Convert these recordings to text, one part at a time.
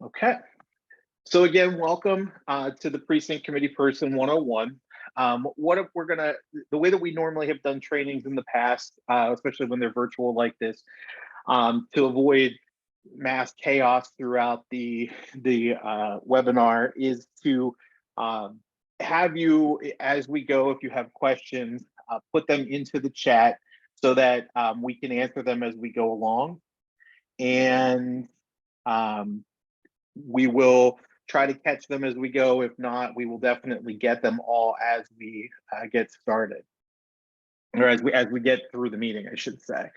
Okay. So again, welcome to the Precinct Committee Person 101. What if we're gonna, the way that we normally have done trainings in the past, especially when they're virtual like this, to avoid mass chaos throughout the webinar, is to have you, as we go, if you have questions, put them into the chat so that we can answer them as we go along. And we will try to catch them as we go. If not, we will definitely get them all as we get started, or as we get through the meeting, I should say.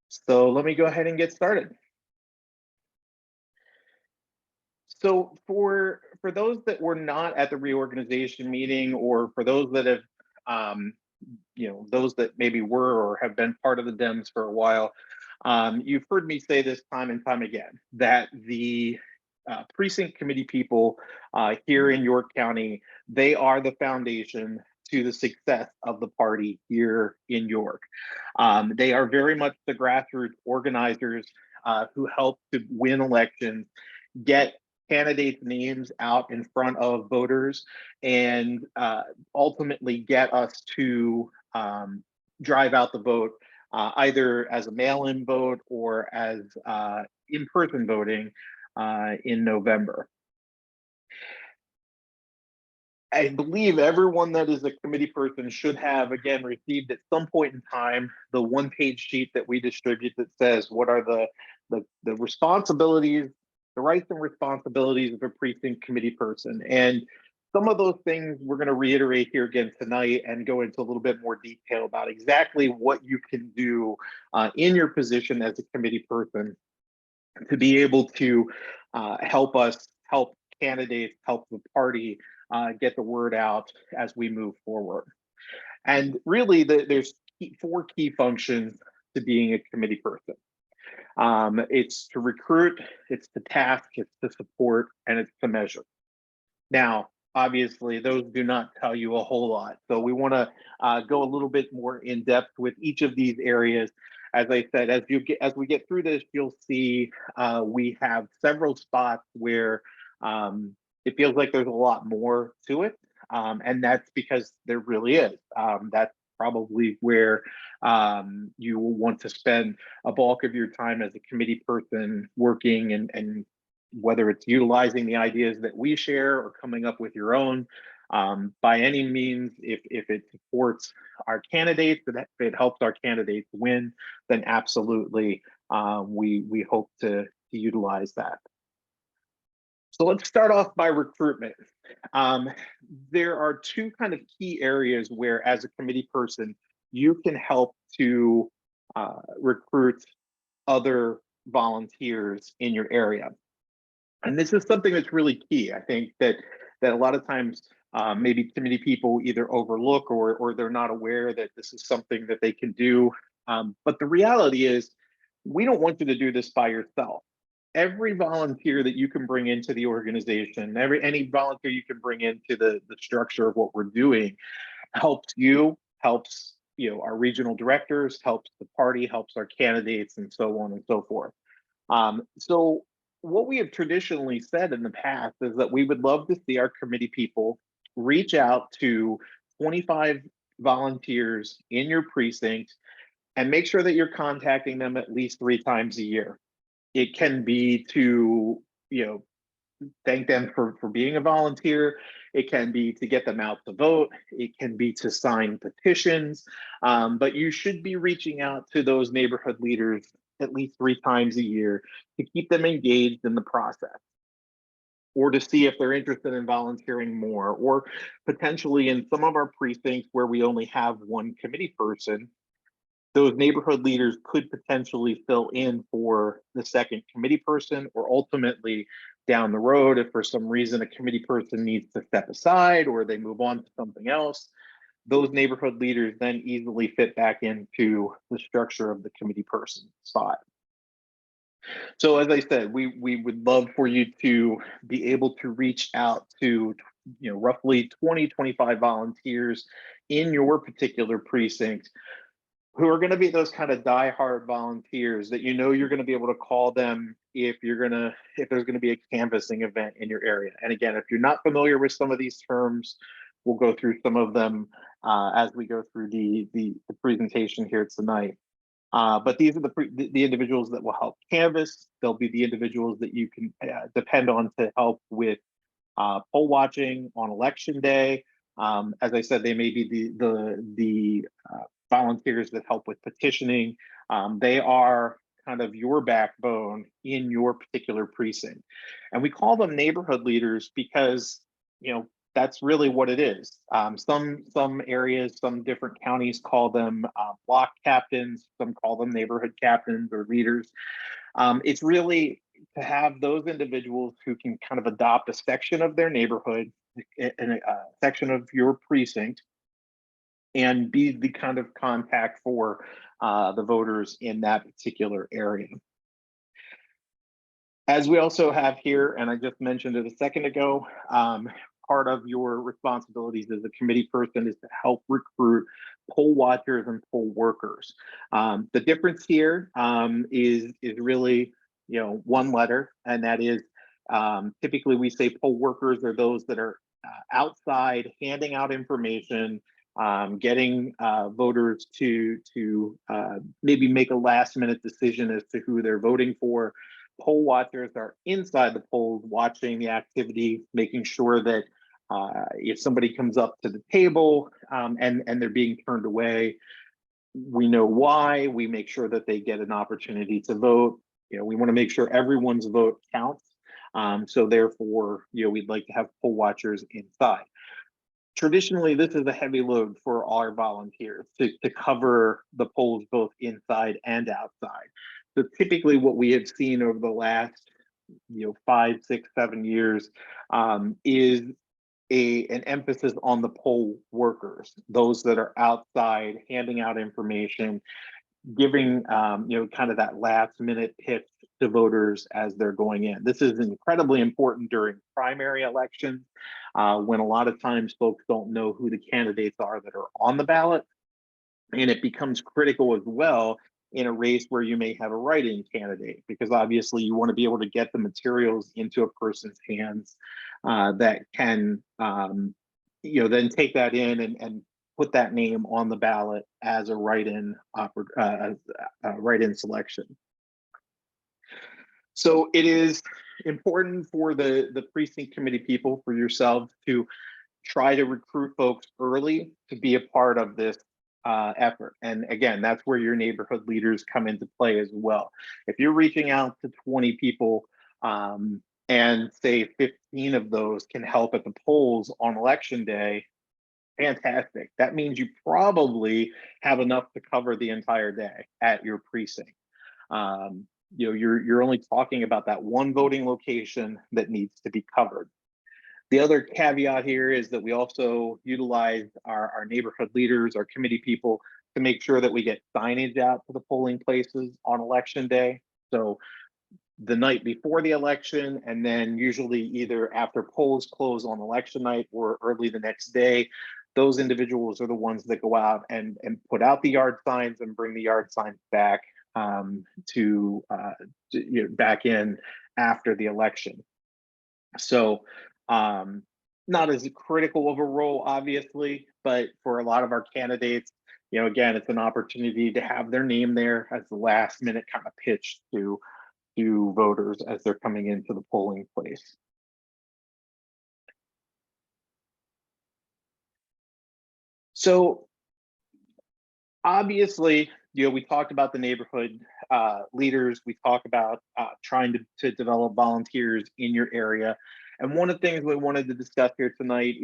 So let me go ahead and get started. So for those that were not at the reorganization meeting, or for those that have, those that maybe were or have been part of the Dems for a while, you've heard me say this time and time again, that the precinct committee people here in York County, they are the foundation to the success of the party here in York. They are very much the grassroots organizers who help to win elections, get candidates' names out in front of voters, and ultimately get us to drive out the vote, either as a mail-in vote or as in-person voting in November. I believe everyone that is a committee person should have, again, received at some point in time the one-page sheet that we distribute that says what are the responsibilities, the rights and responsibilities of a precinct committee person. And some of those things we're going to reiterate here again tonight and go into a little bit more detail about exactly what you can do in your position as a committee person to be able to help us, help candidates, help the party get the word out as we move forward. And really, there's four key functions to being a committee person. It's to recruit, it's to task, it's to support, and it's to measure. Now, obviously, those do not tell you a whole lot. So we want to go a little bit more in depth with each of these areas. As I said, as we get through this, you'll see we have several spots where it feels like there's a lot more to it, and that's because there really is. That's probably where you will want to spend a bulk of your time as a committee person working, and whether it's utilizing the ideas that we share or coming up with your own. By any means, if it supports our candidates, if it helps our candidates win, then absolutely we hope to utilize that. So let's start off by recruitment. There are two kind of key areas where, as a committee person, you can help to recruit other volunteers in your area. And this is something that's really key. I think that a lot of times maybe committee people either overlook or they're not aware that this is something that they can do. But the reality is, we don't want you to do this by yourself. Every volunteer that you can bring into the organization, any volunteer you can bring into the structure of what we're doing, helps you, helps our regional directors, helps the party, helps our candidates, and so on and so forth. So what we have traditionally said in the past is that we would love to see our committee people reach out to 25 volunteers in your precinct and make sure that you're contacting them at least 3 times a year. It can be to, thank them for being a volunteer. It can be to get them out to vote. It can be to sign petitions. But you should be reaching out to those neighborhood leaders at least 3 times a year to keep them engaged in the process, or to see if they're interested in volunteering more, or potentially in some of our precincts where we only have one committee person, those neighborhood leaders could potentially fill in for the second committee person, or ultimately down the road, if for some reason a committee person needs to step aside or they move on to something else, those neighborhood leaders then easily fit back into the structure of the committee person spot. So as I said, we would love for you to be able to reach out to roughly 20-25 volunteers in your particular precinct who are going to be those kind of diehard volunteers that you know you're going to be able to call them if there's going to be a canvassing event in your area. And again, if you're not familiar with some of these terms, we'll go through some of them as we go through the presentation here tonight. But these are the individuals that will help canvass. They'll be the individuals that you can depend on to help with poll watching on election day. As I said, they may be the volunteers that help with petitioning. They are kind of your backbone in your particular precinct. And we call them neighborhood leaders because, that's really what it is. Some areas, some different counties call them block captains, some call them neighborhood captains or leaders. It's really to have those individuals who can kind of adopt a section of their neighborhood and a section of your precinct and be the kind of contact for the voters in that particular area. As we also have here, and I just mentioned it a second ago, part of your responsibilities as a committee person is to help recruit poll watchers and poll workers. The difference here is really, one letter, and that is typically we say poll workers are those that are outside handing out information, getting voters to maybe make a last minute decision as to who they're voting for. Poll watchers are inside the polls watching the activity, making sure that if somebody comes up to the table and they're being turned away, we know why. We make sure that they get an opportunity to vote. We want to make sure everyone's vote counts. So therefore, we'd like to have poll watchers inside. Traditionally, this is a heavy load for our volunteers to cover the polls both inside and outside. So typically what we have seen over the last 5, 6, 7 years is an emphasis on the poll workers, those that are outside handing out information, giving kind of that last minute pitch to voters as they're going in. This is incredibly important during primary elections when a lot of times folks don't know who the candidates are that are on the ballot. And it becomes critical as well in a race where you may have a write-in candidate, because obviously you want to be able to get the materials into a person's hands that can, then take that in and put that name on the ballot as a write-in selection. So it is important for the precinct committee people, for yourselves, to try to recruit folks early to be a part of this effort. And again, that's where your neighborhood leaders come into play as well. If you're reaching out to 20 people and say 15 of those can help at the polls on election day, fantastic. That means you probably have enough to cover the entire day at your precinct. You're only talking about that one voting location that needs to be covered. The other caveat here is that we also utilize our neighborhood leaders, our committee people, to make sure that we get signage out to the polling places on election day. So the night before the election, and then usually either after polls close on election night or early the next day, those individuals are the ones that go out and put out the yard signs and bring the yard signs back back in after the election. So not as critical of a role, obviously, but for a lot of our candidates, again, it's an opportunity to have their name there as the last minute kind of pitch to voters as they're coming into the polling place. So obviously, we talked about the neighborhood leaders. We talked about trying to develop volunteers in your area. And one of the things we wanted to discuss here tonight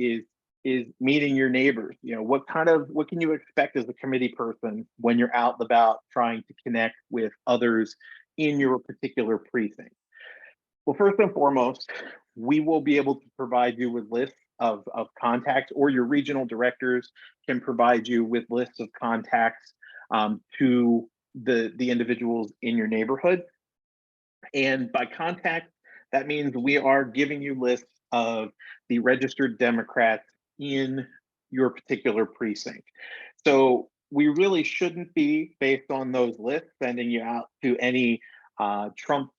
is meeting your neighbors. What can you expect as a committee person when you're out and about trying to connect with others in your particular precinct? Well, first and foremost, we will be able to provide you with lists of contacts, or your regional directors can provide you with lists of contacts to the individuals in your neighborhood. And by contact, that means we are giving you lists of the registered Democrats in your particular precinct. So we really shouldn't be, based on those lists, sending you out to any Trump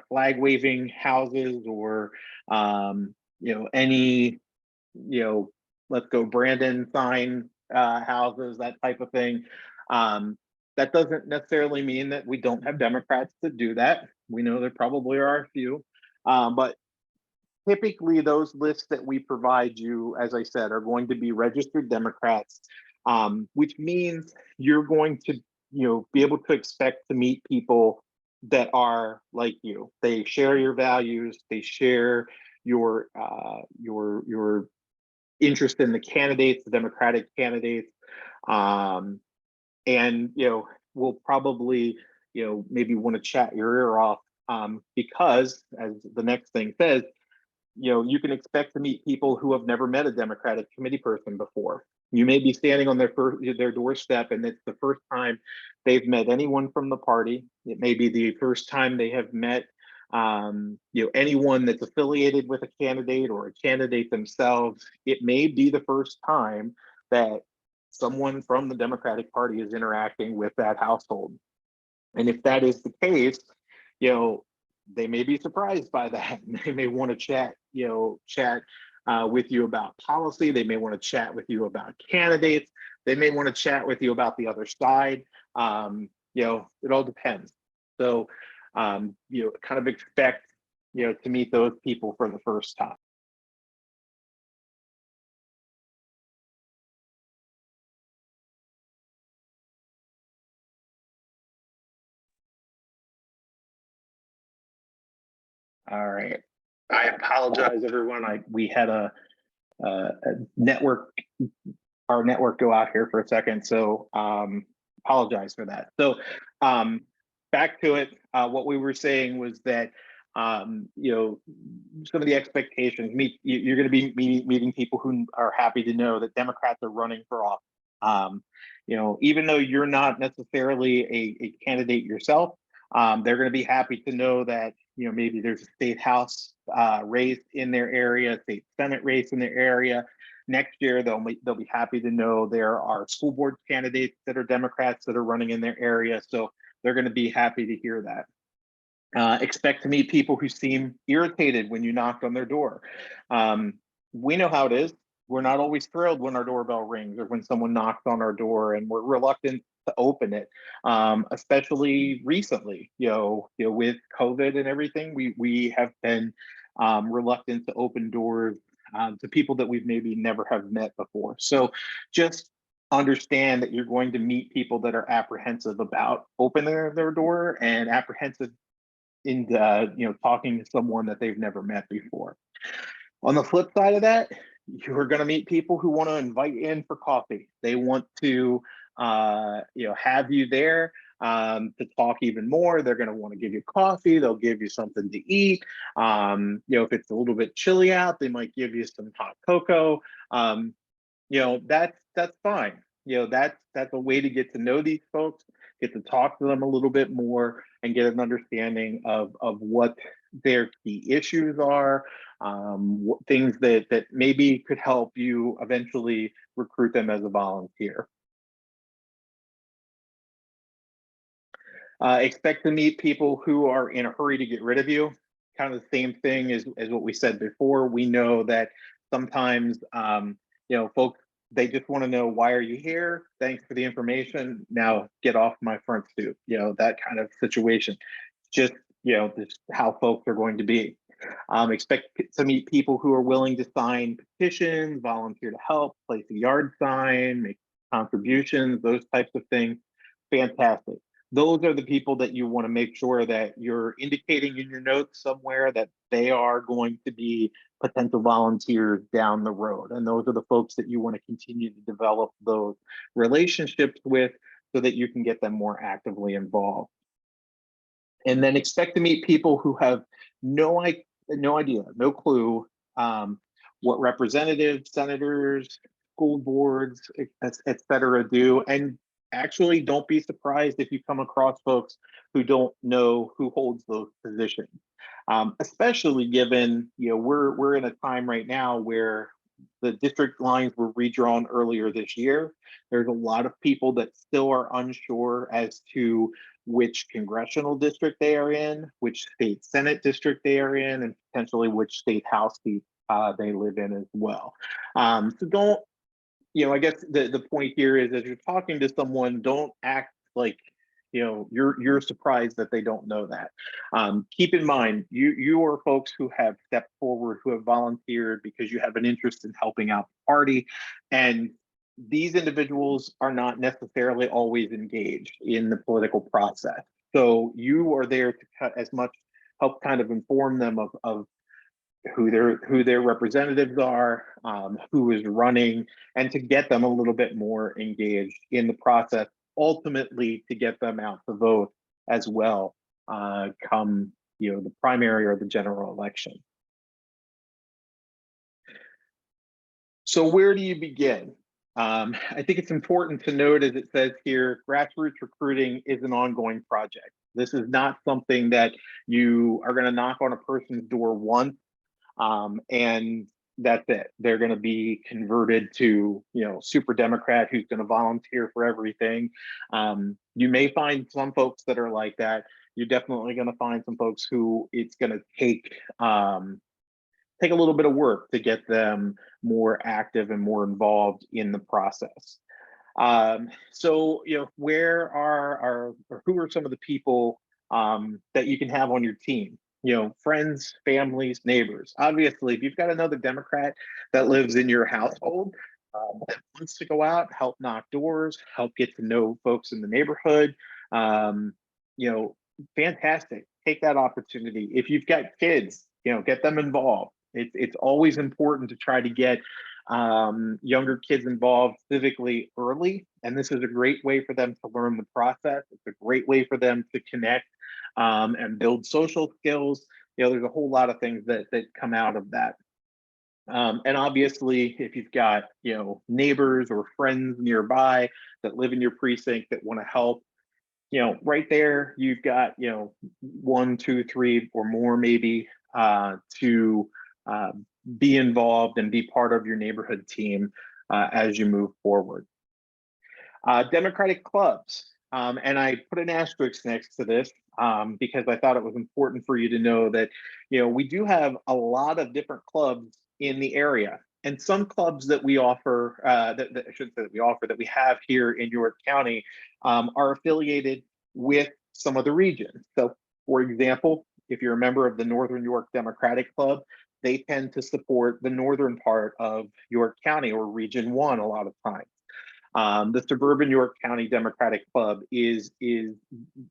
flag waving houses or any let's go Brandon sign houses, that type of thing. That doesn't necessarily mean that we don't have Democrats that do that. We know there probably are a few, but typically those lists that we provide you, as I said, are going to be registered Democrats, which means you're going to be able to expect to meet people that are like you. They share your values, they share your interest in the candidates, the Democratic candidates, and we'll probably maybe want to chat your ear off, because, as the next thing says, you can expect to meet people who have never met a Democratic committee person before. You may be standing on their doorstep, and it's the first time they've met anyone from the party. It may be the first time they have met anyone that's affiliated with a candidate or a candidate themselves. It may be the first time that someone from the Democratic Party is interacting with that household. And if that is the case, they may be surprised by that. They may want to chat with you about policy. They may want to chat with you about candidates. They may want to chat with you about the other side. It all depends. So, kind of expect, to meet those people for the first time. All right. I apologize, everyone. We had a network, our network go out here for a second. So apologize for that. So back to it. What we were saying was that, some of the expectations, you're going to be meeting people who are happy to know that Democrats are running for office. Even though you're not necessarily a candidate yourself, they're going to be happy to know that maybe there's a state house race in their area, state senate race in their area. Next year, they'll be happy to know there are school board candidates that are Democrats that are running in their area. So they're going to be happy to hear that. Expect to meet people who seem irritated when you knock on their door. We know how it is. We're not always thrilled when our doorbell rings or when someone knocks on our door, and we're reluctant to open it, especially recently. With COVID and everything, we have been reluctant to open doors to people that we've maybe never have met before. So just understand that you're going to meet people that are apprehensive about opening their door and apprehensive in talking to someone that they've never met before. On the flip side of that, you're going to meet people who want to invite you in for coffee. They want to have you there to talk even more. They're going to want to give you coffee. They'll give you something to eat. If it's a little bit chilly out, they might give you some hot cocoa. That's fine. That's a way to get to know these folks, get to talk to them a little bit more, and get an understanding of what their key issues are, things that maybe could help you eventually recruit them as a volunteer. Expect to meet people who are in a hurry to get rid of you. Kind of the same thing as what we said before. We know that sometimes, folks, they just want to know, why are you here? Thanks for the information. Now get off my front stoop. That kind of situation. Just, this is how folks are going to be. Expect to meet people who are willing to sign petitions, volunteer to help, place a yard sign, make contributions, those types of things. Fantastic. Those are the people that you want to make sure that you're indicating in your notes somewhere that they are going to be potential volunteers down the road. And those are the folks that you want to continue to develop those relationships with so that you can get them more actively involved. And then expect to meet people who have no idea, no clue what representatives, senators, school boards, et cetera, do. And actually, don't be surprised if you come across folks who don't know who holds those positions, especially given we're in a time right now where the district lines were redrawn earlier this year. There's a lot of people that still are unsure as to which congressional district they are in, which state Senate district they are in, and potentially which state House seat they live in as well. So don't, I guess the point here is, as you're talking to someone, don't act like you're surprised that they don't know that. Keep in mind, you are folks who have stepped forward, who have volunteered because you have an interest in helping out the party, and these individuals are not necessarily always engaged in the political process. So you are there to as much help kind of inform them of who their representatives are, who is running, and to get them a little bit more engaged in the process, ultimately to get them out to vote as well, come the primary or the general election. So where do you begin? I think it's important to note, as it says here, grassroots recruiting is an ongoing project. This is not something that you are going to knock on a person's door once and that's it. They're going to be converted to, super Democrat who's going to volunteer for everything. You may find some folks that are like that. You're definitely going to find some folks who it's going to take a little bit of work to get them more active and more involved in the process. So, where or who are some of the people that you can have on your team? Friends, families, neighbors. Obviously, if you've got another Democrat that lives in your household that wants to go out, help knock doors, help get to know folks in the neighborhood, fantastic. Take that opportunity. If you've got kids, get them involved. It's always important to try to get younger kids involved civically early, and this is a great way for them to learn the process. It's a great way for them to connect and build social skills. There's a whole lot of things that come out of that. And obviously, if you've got neighbors or friends nearby that live in your precinct that want to help, right there, you've got 1, 2, 3, or more maybe to be involved and be part of your neighborhood team as you move forward. Democratic clubs, and I put an asterisk next to this because I thought it was important for you to know that we do have a lot of different clubs in the area, and some clubs that we offer, that I shouldn't say that we offer, that we have here in York County are affiliated with some of the regions. So, for example, if you're a member of the Northern York Democratic Club, they tend to support the northern part of York County, or Region 1 a lot of times. The Suburban York County Democratic Club is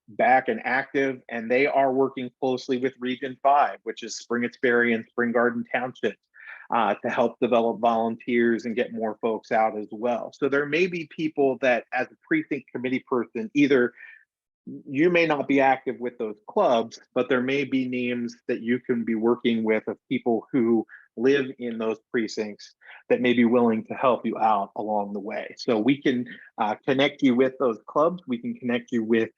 back and active, and they are working closely with Region 5, which is Spring-It's-Berry and Spring Garden Townships, to help develop volunteers and get more folks out as well. So there may be people that, as a precinct committee person, either you may not be active with those clubs, but there may be names that you can be working with of people who live in those precincts that may be willing to help you out along the way. So we can connect you with those clubs. We can connect you with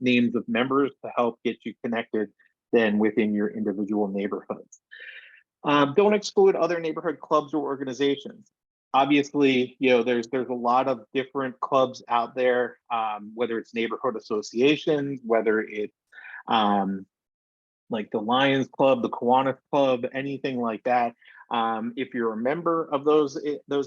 names of members to help get you connected then within your individual neighborhoods. Don't exclude other neighborhood clubs or organizations. Obviously, there's a lot of different clubs out there, whether it's neighborhood associations, whether it's like the Lions Club, the Kiwanis Club, anything like that. If you're a member of those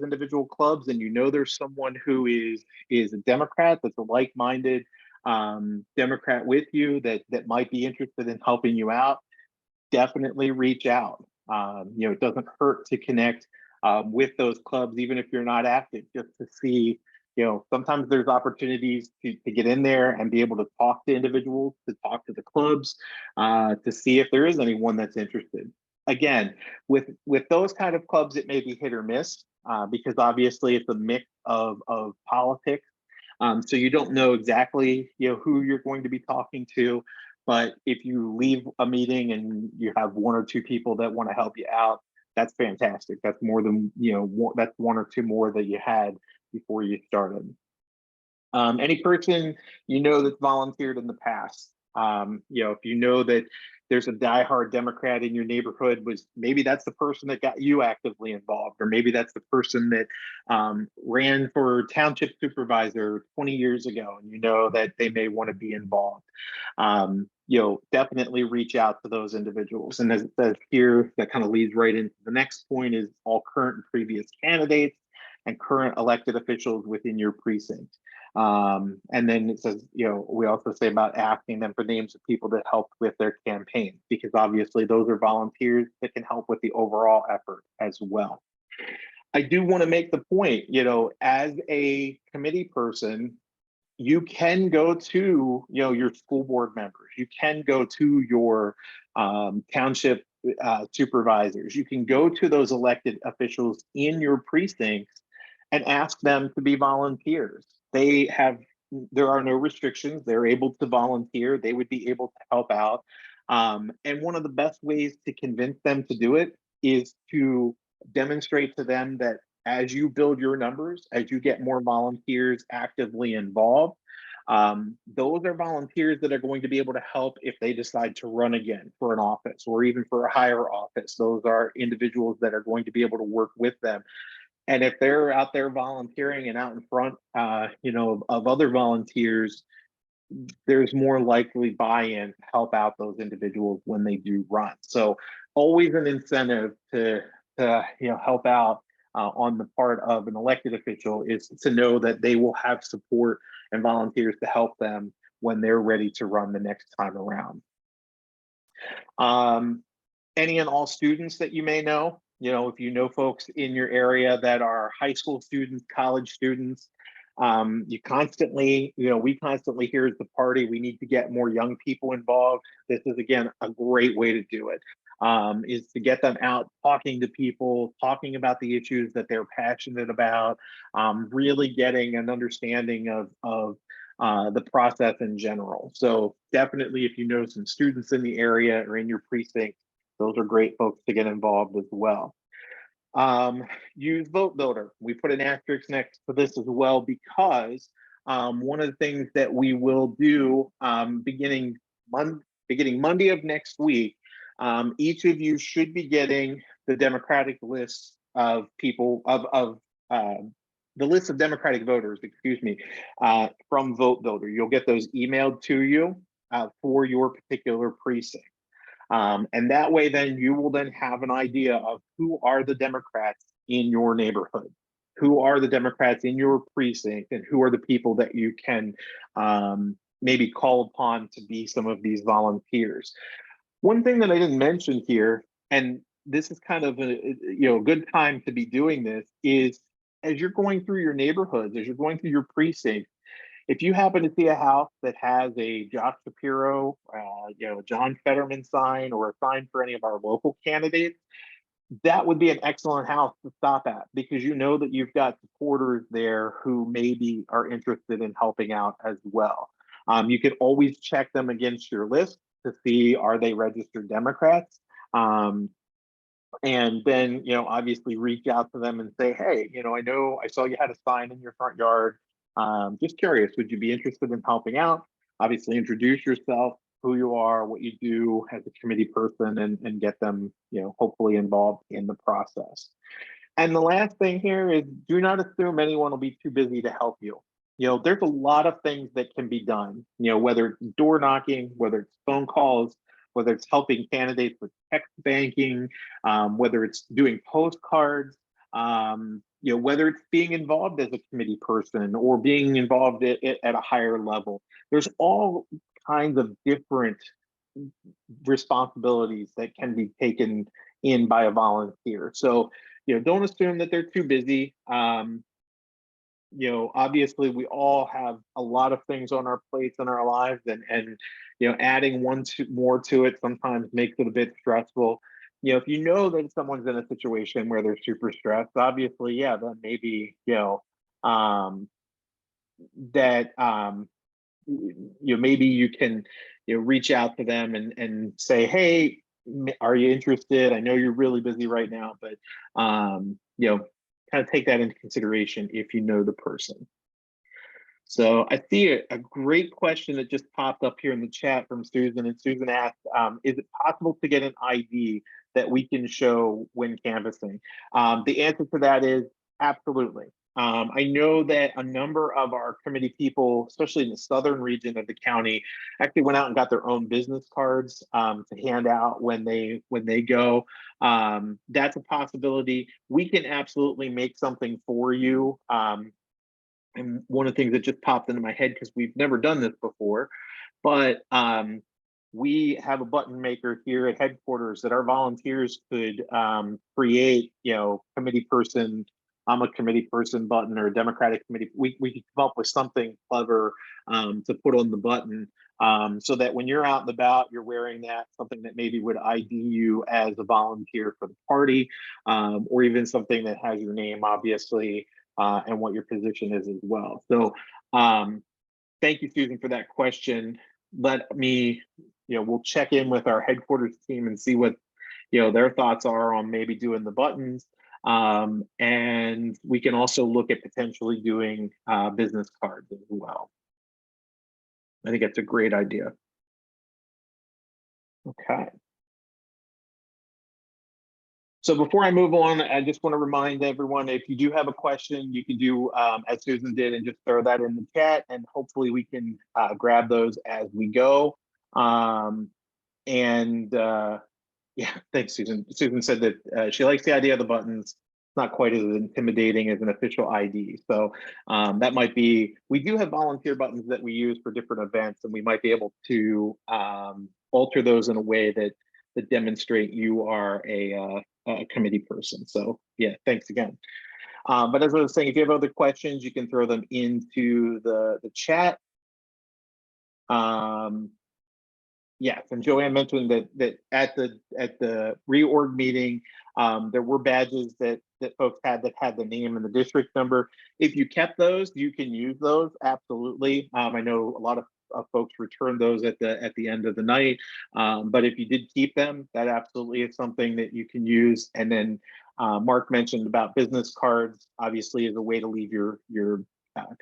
individual clubs, and there's someone who is a Democrat that's a like-minded Democrat with you that might be interested in helping you out, definitely reach out. It doesn't hurt to connect with those clubs, even if you're not active, just to see, sometimes there's opportunities to get in there and be able to talk to individuals, to talk to the clubs, to see if there is anyone that's interested. Again, with those kind of clubs, it may be hit or miss because obviously it's a mix of politics. So you don't know exactly, who you're going to be talking to. But if you leave a meeting and you have 1 or 2 people that want to help you out, that's fantastic. That's more than, that's 1 or 2 more that you had before you started. Any person that's volunteered in the past, if you know that there's a diehard Democrat in your neighborhood, was maybe that's the person that got you actively involved, or maybe that's the person that ran for township supervisor 20 years ago, and you know that they may want to be involved. Definitely reach out to those individuals. And as it says here, that kind of leads right into the next point, is all current and previous candidates and current elected officials within your precinct. And then it says, we also say about asking them for names of people that helped with their campaign, because obviously those are volunteers that can help with the overall effort as well. I do want to make the point, as a committee person, you can go to, your school board members, you can go to your township supervisors, you can go to those elected officials in your precincts and ask them to be volunteers. There are no restrictions. They're able to volunteer. They would be able to help out. And one of the best ways to convince them to do it is to demonstrate to them that as you build your numbers, as you get more volunteers actively involved, those are volunteers that are going to be able to help if they decide to run again for an office, or even for a higher office. Those are individuals that are going to be able to work with them. And if they're out there volunteering and out in front, of other volunteers, there's more likely buy-in to help out those individuals when they do run. So always an incentive to help out on the part of an elected official is to know that they will have support and volunteers to help them when they're ready to run the next time around. Any and all students that you may know, if you know folks in your area that are high school students, college students, we constantly hear at the party, we need to get more young people involved. This is, again, a great way to do it, is to get them out talking to people, talking about the issues that they're passionate about, really getting an understanding of the process in general. So definitely, if you know some students in the area or in your precinct, those are great folks to get involved as well. Use Vote Builder. We put an asterisk next to this as well, because one of the things that we will do beginning Monday of next week, each of you should be getting the Democratic list of people the list of Democratic voters, from Vote Builder. You'll get those emailed to you for your particular precinct. And that way, then you will then have an idea of who are the Democrats in your neighborhood, who are the Democrats in your precinct, and who are the people that you can maybe call upon to be some of these volunteers. One thing that I didn't mention here, and this is kind of a good time to be doing this, is as you're going through your neighborhoods, as you're going through your precinct, if you happen to see a house that has a Josh Shapiro, John Fetterman sign, or a sign for any of our local candidates, that would be an excellent house to stop at, because you know that you've got supporters there who maybe are interested in helping out as well. You can always check them against your list to see, are they registered Democrats? And then, obviously reach out to them and say, hey, I know I saw you had a sign in your front yard. Just curious, would you be interested in helping out? Obviously introduce yourself, who you are, what you do as a committee person, and get them, hopefully involved in the process. And the last thing here is, do not assume anyone will be too busy to help you. There's a lot of things that can be done, whether it's door knocking, whether it's phone calls, whether it's helping candidates with text banking, whether it's doing postcards, whether it's being involved as a committee person or being involved at a higher level. There's all kinds of different responsibilities that can be taken in by a volunteer. So, don't assume that they're too busy. Obviously we all have a lot of things on our plates in our lives, and adding more to it sometimes makes it a bit stressful. If you know that someone's in a situation where they're super stressed, obviously, yeah, that maybe, maybe you can, reach out to them and say, hey, are you interested? I know you're really busy right now, but, kind of take that into consideration if you know the person. So I see a great question that just popped up here in the chat from Susan, and Susan asked, is it possible to get an ID that we can show when canvassing? The answer to that is absolutely. I know that a number of our committee people, especially in the southern region of the county, actually went out and got their own business cards to hand out when they go. That's a possibility. We can absolutely make something for you. And one of the things that just popped into my head, because we've never done this before, but we have a button maker here at headquarters that our volunteers could create, committee person, I'm a committee person button, or a Democratic committee. We could come up with something clever to put on the button, so that when you're out and about, you're wearing that, something that maybe would ID you as a volunteer for the party, or even something that has your name, obviously, and what your position is as well. So thank you, Susan, for that question. Let me, we'll check in with our headquarters team and see what, their thoughts are on maybe doing the buttons. And we can also look at potentially doing business cards as well. I think that's a great idea. Okay. So before I move on, I just want to remind everyone, if you do have a question, you can do as Susan did and just throw that in the chat, and hopefully we can grab those as we go. Yeah, thanks, Susan. Susan said that she likes the idea of the buttons. It's not quite as intimidating as an official ID. So that might be, we do have volunteer buttons that we use for different events, and we might be able to alter those in a way that demonstrate you are a committee person. So yeah, thanks again. But as I was saying, if you have other questions, you can throw them into the chat. Yes, and Joanne mentioned that at the reorg meeting, there were badges that folks had that had the name and the district number. If you kept those, you can use those, absolutely. I know a lot of folks returned those at the end of the night, but if you did keep them, that absolutely is something that you can use. And then Mark mentioned about business cards, obviously, is a way to leave your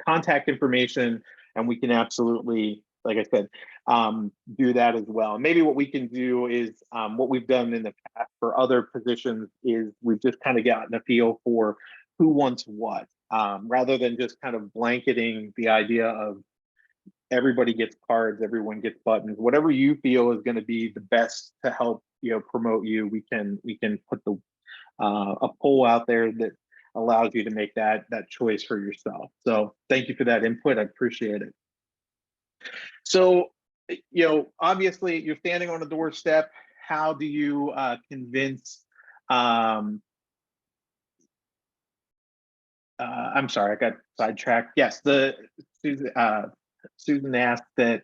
contact information, and we can absolutely, like I said, do that as well. Maybe what we can do is what we've done in the past for other positions is we've just kind of gotten a feel for who wants what, rather than just kind of blanketing the idea of everybody gets cards, everyone gets buttons. Whatever you feel is going to be the best to help promote you, we can put the a poll out there that allows you to make that choice for yourself. So thank you for that input. I appreciate it. So, obviously you're standing on a doorstep. How do you convince, I'm sorry, I got sidetracked. Yes, Susan asked that,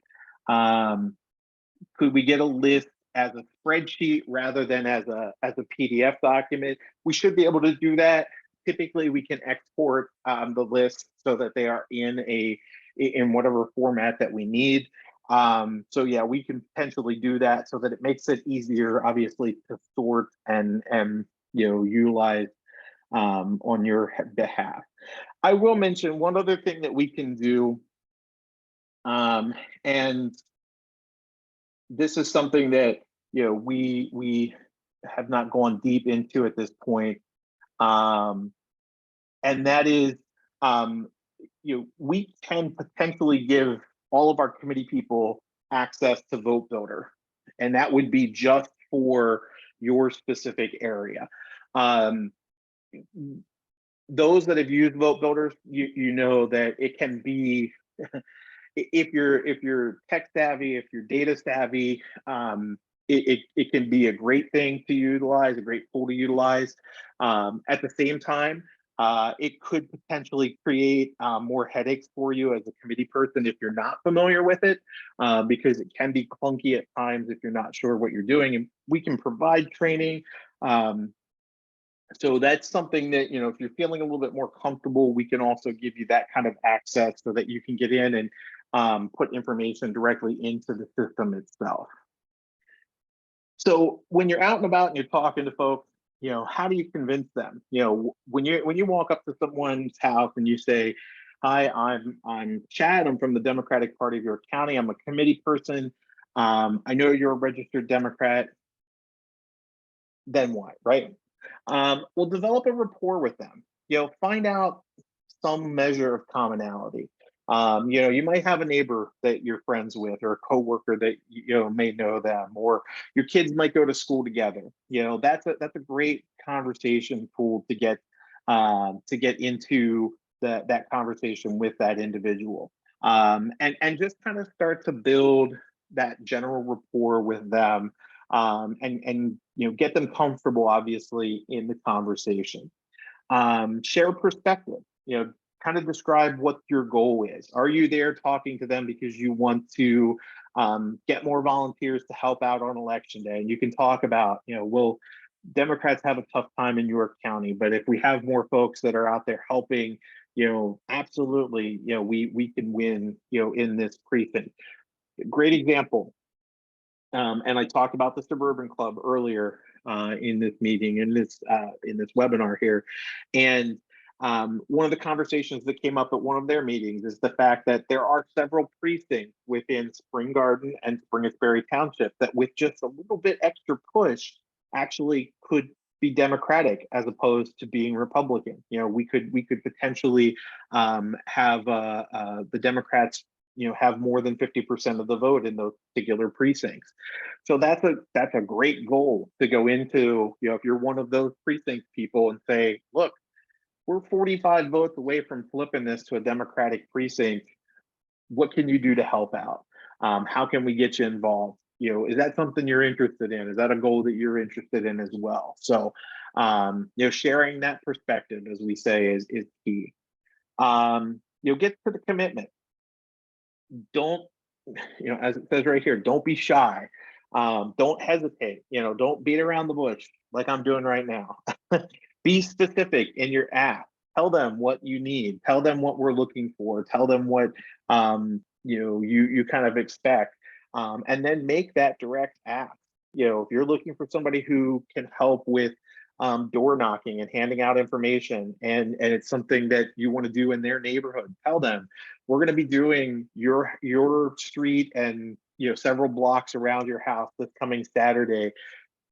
could we get a list as a spreadsheet rather than as a PDF document? We should be able to do that. Typically, we can export the list so that they are in whatever format that we need. So yeah, we can potentially do that so that it makes it easier, obviously, to sort and utilize on your behalf. I will mention one other thing that we can do, and this is something that we have not gone deep into at this point, and that is we can potentially give all of our committee people access to Vote Builder, and that would be just for your specific area. Those that have used Vote Builders, you know that it can be if you're tech savvy, if you're data savvy, it can be a great thing to utilize, a great tool to utilize. At the same time, it could potentially create more headaches for you as a committee person if you're not familiar with it, because it can be clunky at times if you're not sure what you're doing. And we can provide training. So that's something that, if you're feeling a little bit more comfortable, we can also give you that kind of access so that you can get in and put information directly into the system itself. So when you're out and about and you're talking to folks, how do you convince them? When you walk up to someone's house and you say, Hi, I'm Chad. I'm from the Democratic Party of York County. I'm a committee person. I know you're a registered Democrat. Then what, right? We'll develop a rapport with them. Find out some measure of commonality. You might have a neighbor that you're friends with, or a coworker that may know them, or your kids might go to school together. That's a great conversation tool to get into that conversation with that individual, and just kind of start to build that general rapport with them, and get them comfortable, obviously, in the conversation. Share perspective. Kind of describe what your goal is. Are you there talking to them because you want to get more volunteers to help out on election day? And you can talk about, will Democrats have a tough time in York County, but if we have more folks that are out there helping, absolutely, we can win, in this precinct. Great example. And I talked about the Suburban Club earlier in this meeting, in this webinar here, and one of the conversations that came up at one of their meetings is the fact that there are several precincts within Spring Garden and Springersbury Township that, with just a little bit extra push, actually could be Democratic as opposed to being Republican. We could potentially have the Democrats have more than 50% of the vote in those particular precincts. So that's a great goal to go into, if you're one of those precinct people, and say, look, we're 45 votes away from flipping this to a Democratic precinct. What can you do to help out? How can we get you involved? Is that something you're interested in? Is that a goal that you're interested in as well? So, sharing that perspective, as we say, is key. Get to the commitment. Don't, as it says right here, don't be shy. Don't hesitate. Don't beat around the bush like I'm doing right now. Be specific in your ask. Tell them what you need. Tell them what we're looking for. Tell them what you kind of expect, and then make that direct ask. If you're looking for somebody who can help with door knocking and handing out information, and it's something that you want to do in their neighborhood, tell them, we're going to be doing your street and several blocks around your house this coming Saturday.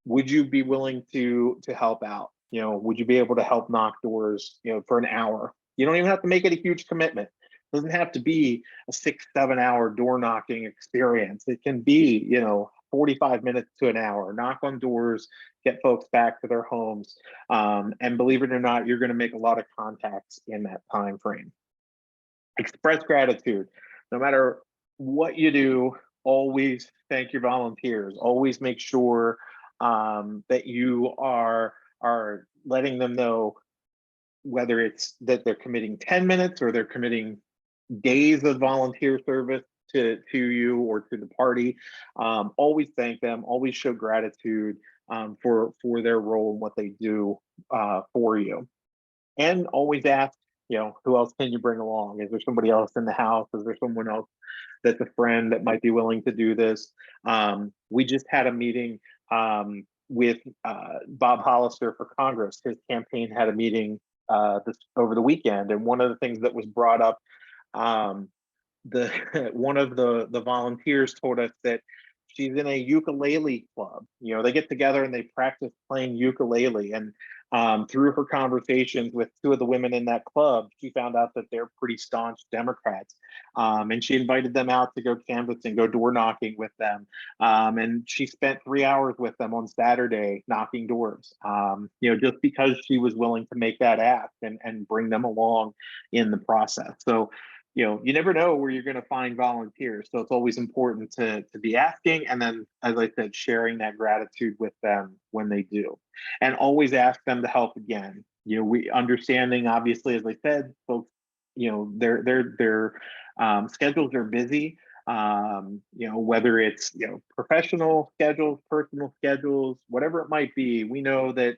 Would you be willing to help out? Would you be able to help knock doors for an hour? You don't even have to make it a huge commitment. It doesn't have to be a 6-7 hour door knocking experience. It can be 45 minutes to an hour. Knock on doors, get folks back to their homes, and believe it or not, you're going to make a lot of contacts in that time frame. Express gratitude. No matter what you do, always thank your volunteers. Always make sure that you are letting them know, whether it's that they're committing 10 minutes or they're committing days of volunteer service to you or to the party. Always thank them. Always show gratitude for their role and what they do for you. And always ask, who else can you bring along? Is there somebody else in the house? Is there someone else that's a friend that might be willing to do this? We just had a meeting with Bob Hollister for Congress. His campaign had a meeting over the weekend, and one of the things that was brought up, one of the volunteers told us that she's in a ukulele club. They get together and they practice playing ukulele, and through her conversations with two of the women in that club, she found out that they're pretty staunch Democrats, and she invited them out to go canvassing, go door knocking with them, and she spent 3 hours with them on Saturday knocking doors, just because she was willing to make that ask and bring them along in the process. So you never know where you're going to find volunteers. So it's always important to be asking. And then, as I said, sharing that gratitude with them when they do, and always ask them to help again. We understanding, obviously, as I said, folks, their schedules are busy. Whether it's, professional schedules, personal schedules, whatever it might be, we know that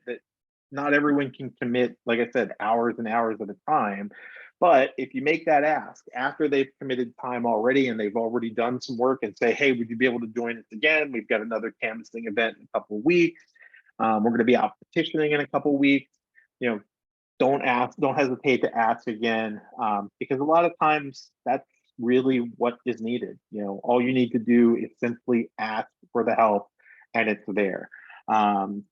not everyone can commit, like I said, hours and hours at a time. But if you make that ask after they've committed time already and they've already done some work, and say, hey, would you be able to join us again? We've got another canvassing event in a couple of weeks. We're going to be out petitioning in a couple of weeks. don't hesitate to ask again, because a lot of times that's really what is needed. All you need to do is simply ask for the help, and it's there.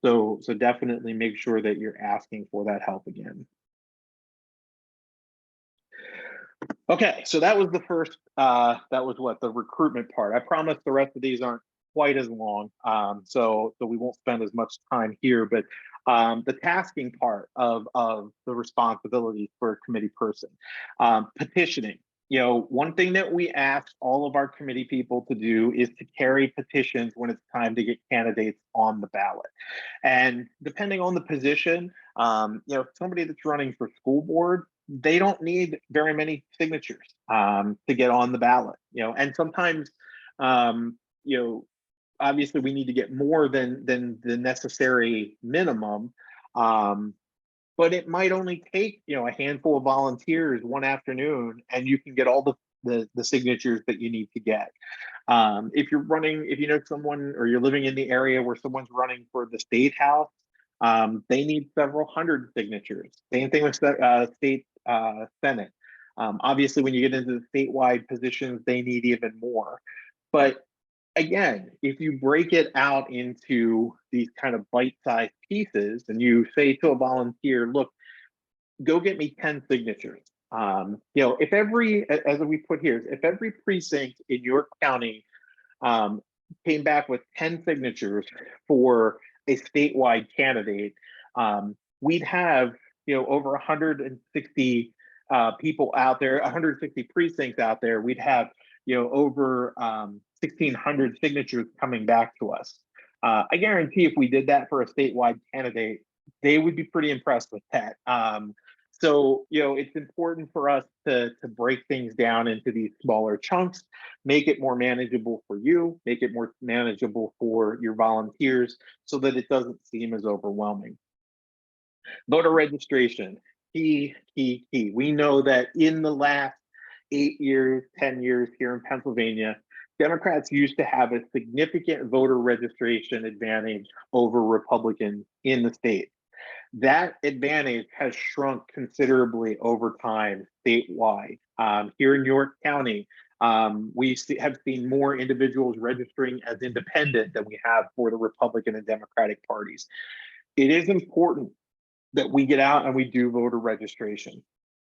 So definitely make sure that you're asking for that help again. Okay, so that was the first, that was what, the recruitment part. I promise the rest of these aren't quite as long, so we won't spend as much time here, but the tasking part of the responsibilities for a committee person. Petitioning. One thing that we ask all of our committee people to do is to carry petitions when it's time to get candidates on the ballot. And depending on the position, somebody that's running for school board, they don't need very many signatures to get on the ballot. And sometimes, obviously we need to get more than the necessary minimum. But it might only take a handful of volunteers one afternoon, and you can get all the signatures that you need to get. If you know someone, or you're living in the area where someone's running for the state house, they need several hundred signatures. Same thing with state Senate. Obviously, when you get into the statewide positions, they need even more. But again, if you break it out into these kind of bite-sized pieces, and you say to a volunteer, look, go get me 10 signatures. If as we put here, if every precinct in York County came back with 10 signatures for a statewide candidate, we'd have over 160 people out there, 160 precincts out there. We'd have over 1,600 signatures coming back to us. I guarantee if we did that for a statewide candidate, they would be pretty impressed with that. So it's important for us to break things down into these smaller chunks, make it more manageable for you, make it more manageable for your volunteers, so that it doesn't seem as overwhelming. Voter registration, key. We know that in the last 8 years, 10 years here in Pennsylvania, Democrats used to have a significant voter registration advantage over Republicans in the state. That advantage has shrunk considerably over time statewide. Here in York County, we have seen more individuals registering as independent than we have for the Republican and Democratic parties. It is important that we get out and we do voter registration.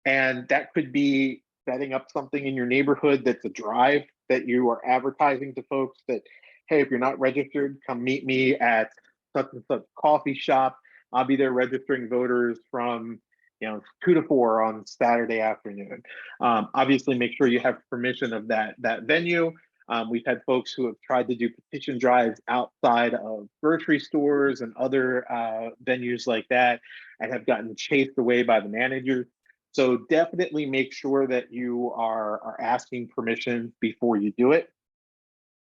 And that could be setting up something in your neighborhood that's a drive that you are advertising to folks that, hey, if you're not registered, come meet me at such and such coffee shop. I'll be there registering voters from 2 to 4 on Saturday afternoon. Obviously, make sure you have permission of that venue. We've had folks who have tried to do petition drives outside of grocery stores and other venues like that, and have gotten chased away by the managers. So definitely make sure that you are asking permission before you do it.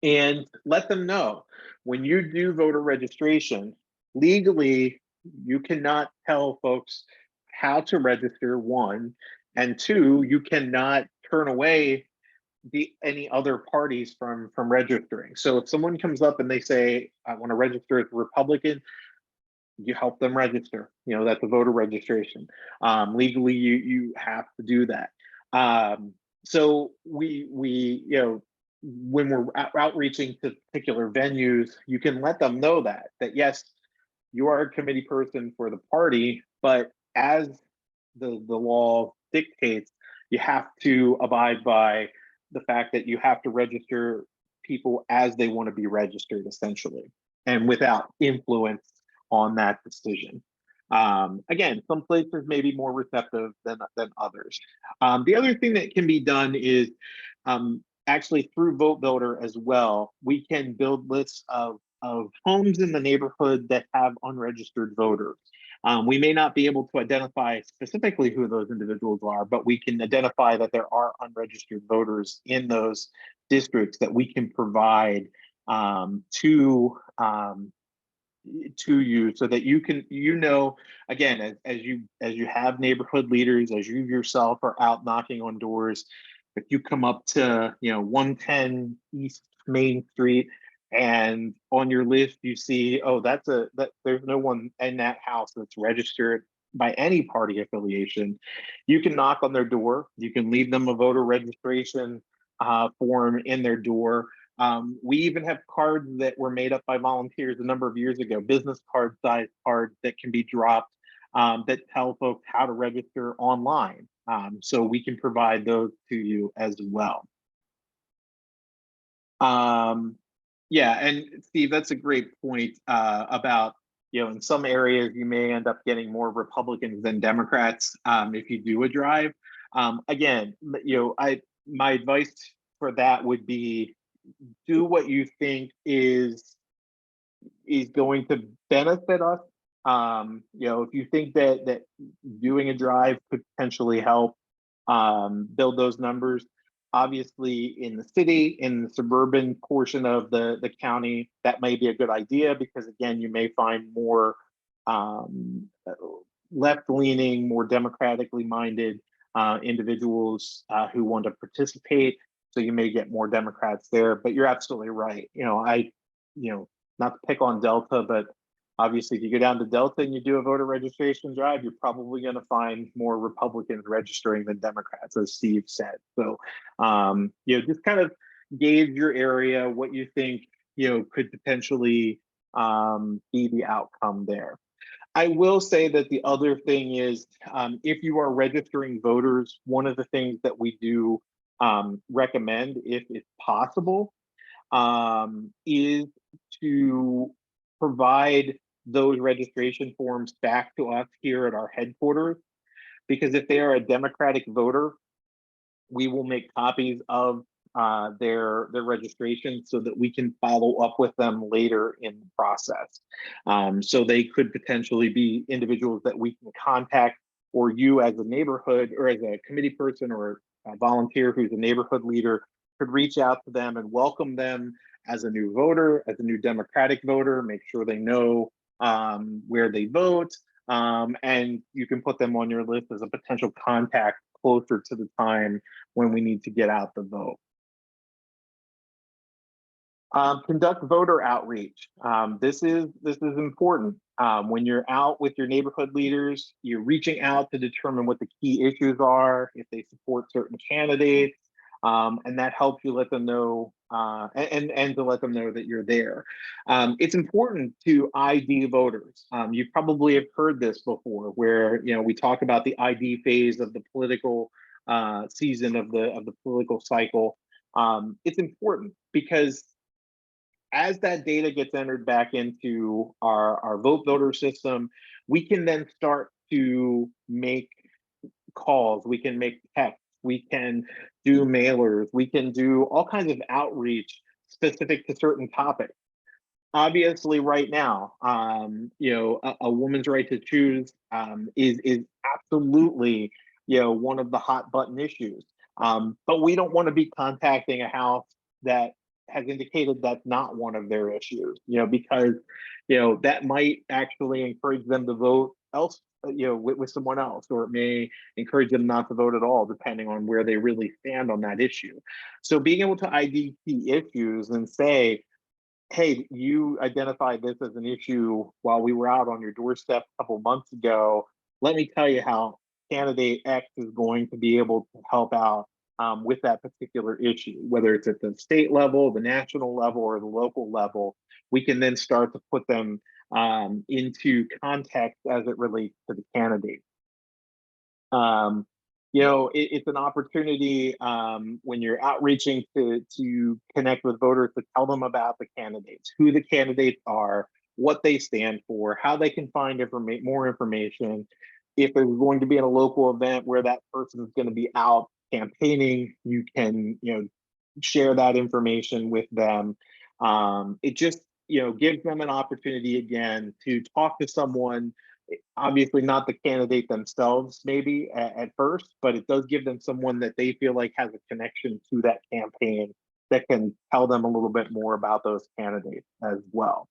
And let them know, when you do voter registration, legally, you cannot tell folks how to register, one, and two, you cannot turn away any other parties from registering. So if someone comes up and they say, I want to register as a Republican, you help them register. That's a voter registration. Legally, you have to do that. So we when we're outreaching to particular venues, you can let them know that yes, you are a committee person for the party, but as the law dictates, you have to abide by the fact that you have to register people as they want to be registered, essentially, and without influence on that decision. Again, some places may be more receptive than others. The other thing that can be done is actually through Vote Builder as well, we can build lists of homes in the neighborhood that have unregistered voters. We may not be able to identify specifically who those individuals are, but we can identify that there are unregistered voters in those districts that we can provide to you, so that you can, again, as you have neighborhood leaders, as you yourself are out knocking on doors, if you come up to 110 East Main Street, and on your list you see, oh, there's no one in that house that's registered, by any party affiliation, you can knock on their door. You can leave them a voter registration form in their door. We even have cards that were made up by volunteers a number of years ago, business card size cards that can be dropped that tell folks how to register online. So we can provide those to you as well. Yeah, and Steve, that's a great point about, in some areas you may end up getting more Republicans than Democrats if you do a drive. Again, my advice for that would be do what you think is going to benefit us. If you think that doing a drive could potentially help build those numbers, obviously in the city, in the suburban portion of the county, that may be a good idea because again, you may find more left-leaning, more democratically minded individuals who want to participate. So you may get more Democrats there, but you're absolutely right. Not to pick on Delta, but obviously if you go down to Delta and you do a voter registration drive, you're probably going to find more Republicans registering than Democrats, as Steve said. So, just kind of gauge your area, what you think, could potentially be the outcome there. I will say that the other thing is, if you are registering voters, one of the things that we do recommend, if it's possible, is to provide those registration forms back to us here at our headquarters, because if they are a Democratic voter, we will make copies of their registration so that we can follow up with them later in the process. So they could potentially be individuals that we can contact, or you as a neighborhood or as a committee person or a volunteer who's a neighborhood leader could reach out to them and welcome them as a new voter, as a new Democratic voter, make sure they know where they vote, and you can put them on your list as a potential contact closer to the time when we need to get out the vote. Conduct voter outreach. This is important. When you're out with your neighborhood leaders, you're reaching out to determine what the key issues are, if they support certain candidates, and that helps you let them know and to let them know that you're there. It's important to ID voters. You probably have heard this before, where we talk about the ID phase of the political season of the political cycle. It's important because as that data gets entered back into our vote voter system, we can then start to make calls, we can make texts, we can do mailers, we can do all kinds of outreach specific to certain topics. Obviously, right now, a woman's right to choose is absolutely, one of the hot button issues. But we don't want to be contacting a house that has indicated that's not one of their issues, because, that might actually encourage them to vote else, with someone else, or it may encourage them not to vote at all, depending on where they really stand on that issue. So being able to ID key issues and say, hey, you identified this as an issue while we were out on your doorstep a couple months ago. Let me tell you how candidate X is going to be able to help out with that particular issue, whether it's at the state level, the national level, or the local level. We can then start to put them into context as it relates to the candidate. It's an opportunity when you're outreaching to connect with voters, to tell them about the candidates, who the candidates are, what they stand for, how they can find more information. If there's going to be a local event where that person is going to be out campaigning, you can share that information with them. It just gives them an opportunity again to talk to someone. Obviously not the candidate themselves maybe at first, but it does give them someone that they feel like has a connection to that campaign that can tell them a little bit more about those candidates as well.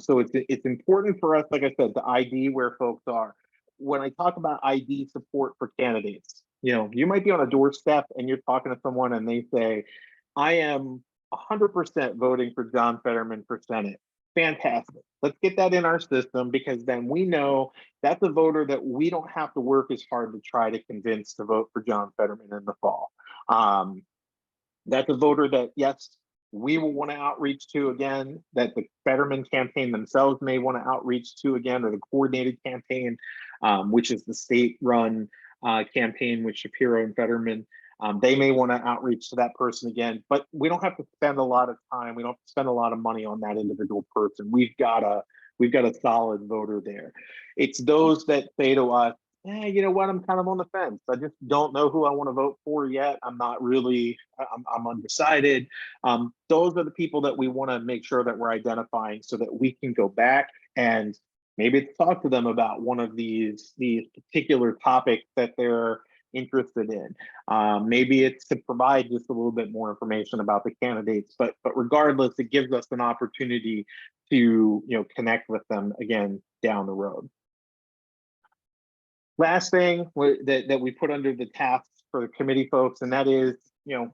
So it's important for us, like I said, to ID where folks are. When I talk about ID support for candidates, you might be on a doorstep and you're talking to someone and they say, I am 100% voting for John Fetterman for Senate. Fantastic. Let's get that in our system, because then we know that's a voter that we don't have to work as hard to try to convince to vote for John Fetterman in the fall. That's a voter that, yes, we will want to outreach to again, that the Fetterman campaign themselves may want to outreach to again, or the coordinated campaign, which is the state-run campaign with Shapiro and Fetterman. They may want to outreach to that person again, but we don't have to spend a lot of time. We don't have to spend a lot of money on that individual person. We've got a solid voter there. It's those that say to us, you know what, I'm kind of on the fence. I just don't know who I want to vote for yet. I'm not really, I'm undecided. Those are the people that we want to make sure that we're identifying, so that we can go back and maybe talk to them about one of these particular topics that they're interested in. Maybe it's to provide just a little bit more information about the candidates, but regardless, it gives us an opportunity to connect with them again down the road. Last thing that we put under the tasks for the committee folks, and that is,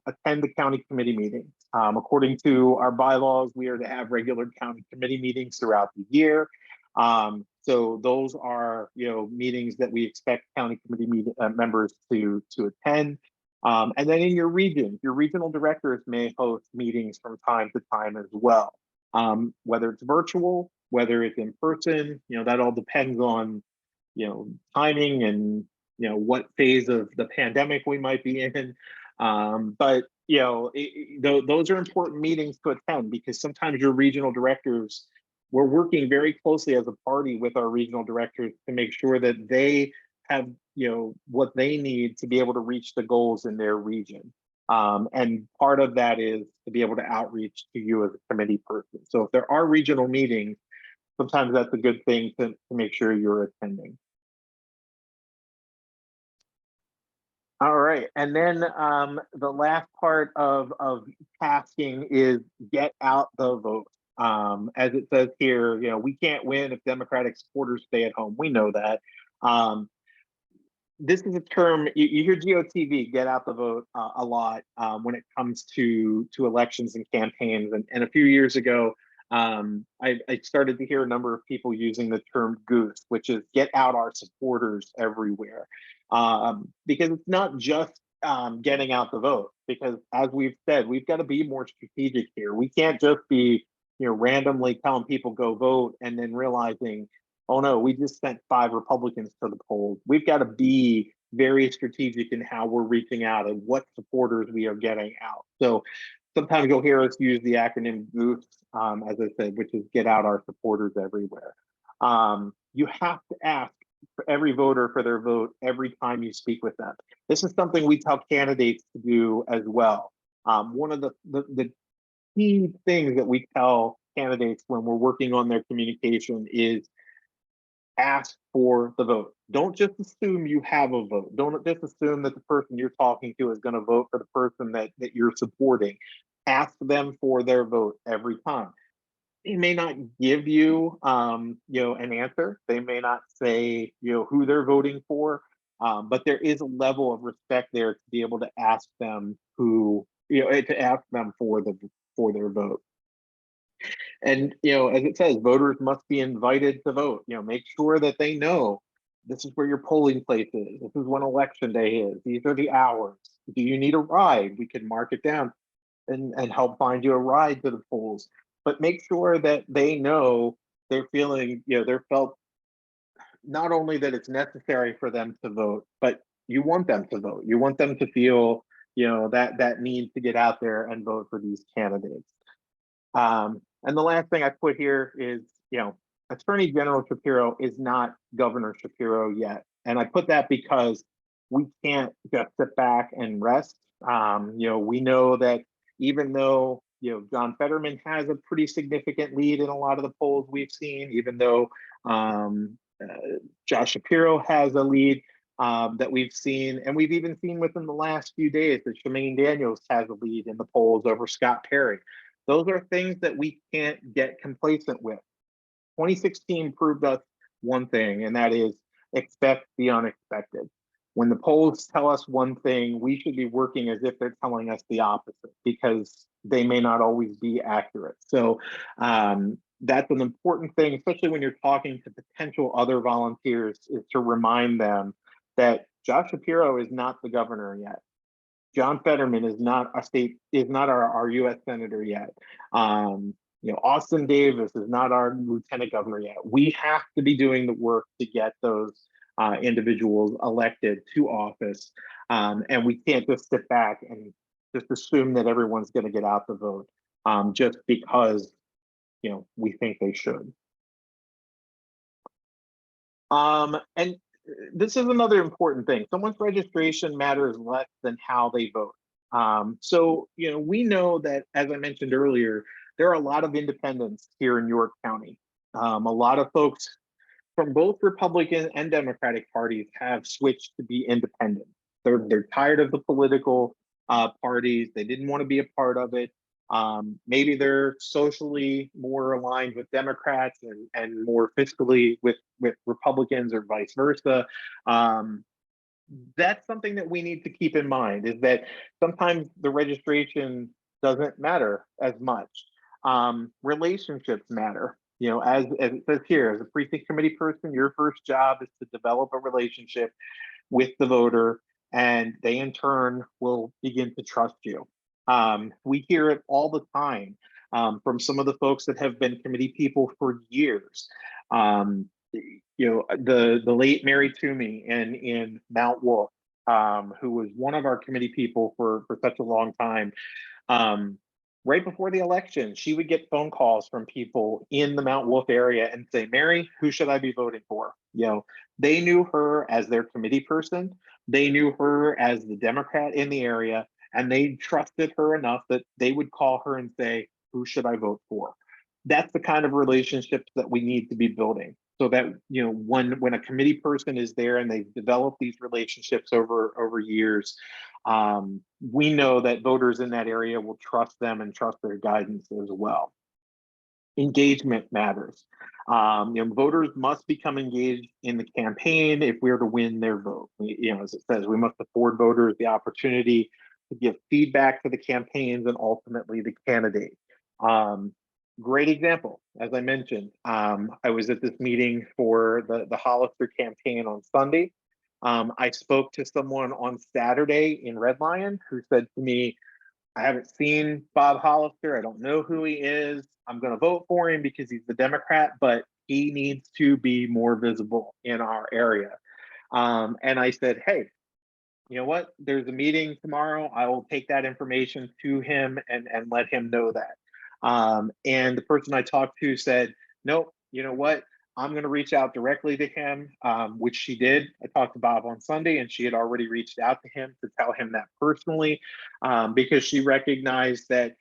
attend the county committee meetings. According to our bylaws, we are to have regular county committee meetings throughout the year. So those are, meetings that we expect county committee members to attend. And then in your regional directors may host meetings from time to time as well. Whether it's virtual, whether it's in person, that all depends on timing and what phase of the pandemic we might be in. But those are important meetings to attend, because sometimes your regional directors, we're working very closely as a party with our regional directors to make sure that they have what they need to be able to reach the goals in their region. And part of that is to be able to outreach to you as a committee person. So if there are regional meetings, sometimes that's a good thing to make sure you're attending. All right, and then the last part of tasking is get out the vote. As it says here, we can't win if Democratic supporters stay at home. We know that. This is a term you hear GOTV, get out the vote, a lot when it comes to elections and campaigns. And a few years ago, I started to hear a number of people using the term goose, which is get out our supporters everywhere. Because it's not just getting out the vote, because as we've said, we've got to be more strategic here. We can't just be randomly telling people go vote and then realizing, oh no, we just sent 5 Republicans to the polls. We've got to be very strategic in how we're reaching out and what supporters we are getting out. So sometimes you'll hear us use the acronym GOOS, as I said, which is get out our supporters everywhere. You have to ask for every voter for their vote every time you speak with them. This is something we tell candidates to do as well. One of the key things that we tell candidates when we're working on their communication is ask for the vote. Don't just assume you have a vote. Don't just assume that the person you're talking to is going to vote for the person that you're supporting. Ask them for their vote every time. They may not give you, an answer. They may not say, who they're voting for, but there is a level of respect there to be able to ask them for their vote. And as it says, voters must be invited to vote. Make sure that they know this is where your polling place is. This is when election day is. These are the hours. Do you need a ride? We can mark it down and help find you a ride to the polls. But make sure that they know they're feeling, they're felt not only that it's necessary for them to vote, but you want them to vote. You want them to feel, that need to get out there and vote for these candidates. And the last thing I put here is, Attorney General Shapiro is not Governor Shapiro yet. And I put that because we can't just sit back and rest. We know that even though, John Fetterman has a pretty significant lead in a lot of the polls we've seen, even though Josh Shapiro has a lead that we've seen, and we've even seen within the last few days that Shemaine Daniels has a lead in the polls over Scott Perry. Those are things that we can't get complacent with. 2016 proved us one thing, and that is expect the unexpected. When the polls tell us one thing, we should be working as if they're telling us the opposite, because they may not always be accurate. So that's an important thing, especially when you're talking to potential other volunteers, is to remind them that Josh Shapiro is not the governor yet. John Fetterman is not our U.S. senator yet. Austin Davis is not our lieutenant governor yet. We have to be doing the work to get those individuals elected to office, and we can't just sit back and just assume that everyone's going to get out the vote just because we think they should. And this is another important thing. Someone's registration matters less than how they vote. So, we know that, as I mentioned earlier, there are a lot of independents here in York County. A lot of folks from both Republican and Democratic parties have switched to be independent. They're tired of the political parties. They didn't want to be a part of it. Maybe they're socially more aligned with Democrats and more fiscally with Republicans, or vice versa. That's something that we need to keep in mind, is that sometimes the registration doesn't matter as much. Relationships matter. As it says here, as a precinct committee person, your first job is to develop a relationship with the voter, and they in turn will begin to trust you. We hear it all the time from some of the folks that have been committee people for years. The late Mary Toomey in Mount Wolf, who was one of our committee people for such a long time. Right before the election, she would get phone calls from people in the Mount Wolf area and say, "Mary, who should I be voting for?" They knew her as their committee person. They knew her as the Democrat in the area, and they trusted her enough that they would call her and say, "Who should I vote for?" That's the kind of relationships that we need to be building, so that when a committee person is there and they've developed these relationships over years, we know that voters in that area will trust them and trust their guidance as well. Engagement matters. Voters must become engaged in the campaign if we're to win their vote. As it says, we must afford voters the opportunity to give feedback to the campaigns and ultimately the candidate. Great example, as I mentioned, I was at this meeting for the Hollister campaign on Sunday. I spoke to someone on Saturday in Red Lion who said to me, "I haven't seen Bob Hollister. I don't know who he is. I'm going to vote for him because he's the Democrat, but he needs to be more visible in our area." And I said, "Hey, you know what? There's a meeting tomorrow. I will take that information to him and let him know that." And the person I talked to said, "Nope, you know what? I'm going to reach out directly to him," which she did. I talked to Bob on Sunday, and she had already reached out to him to tell him that personally, because she recognized that,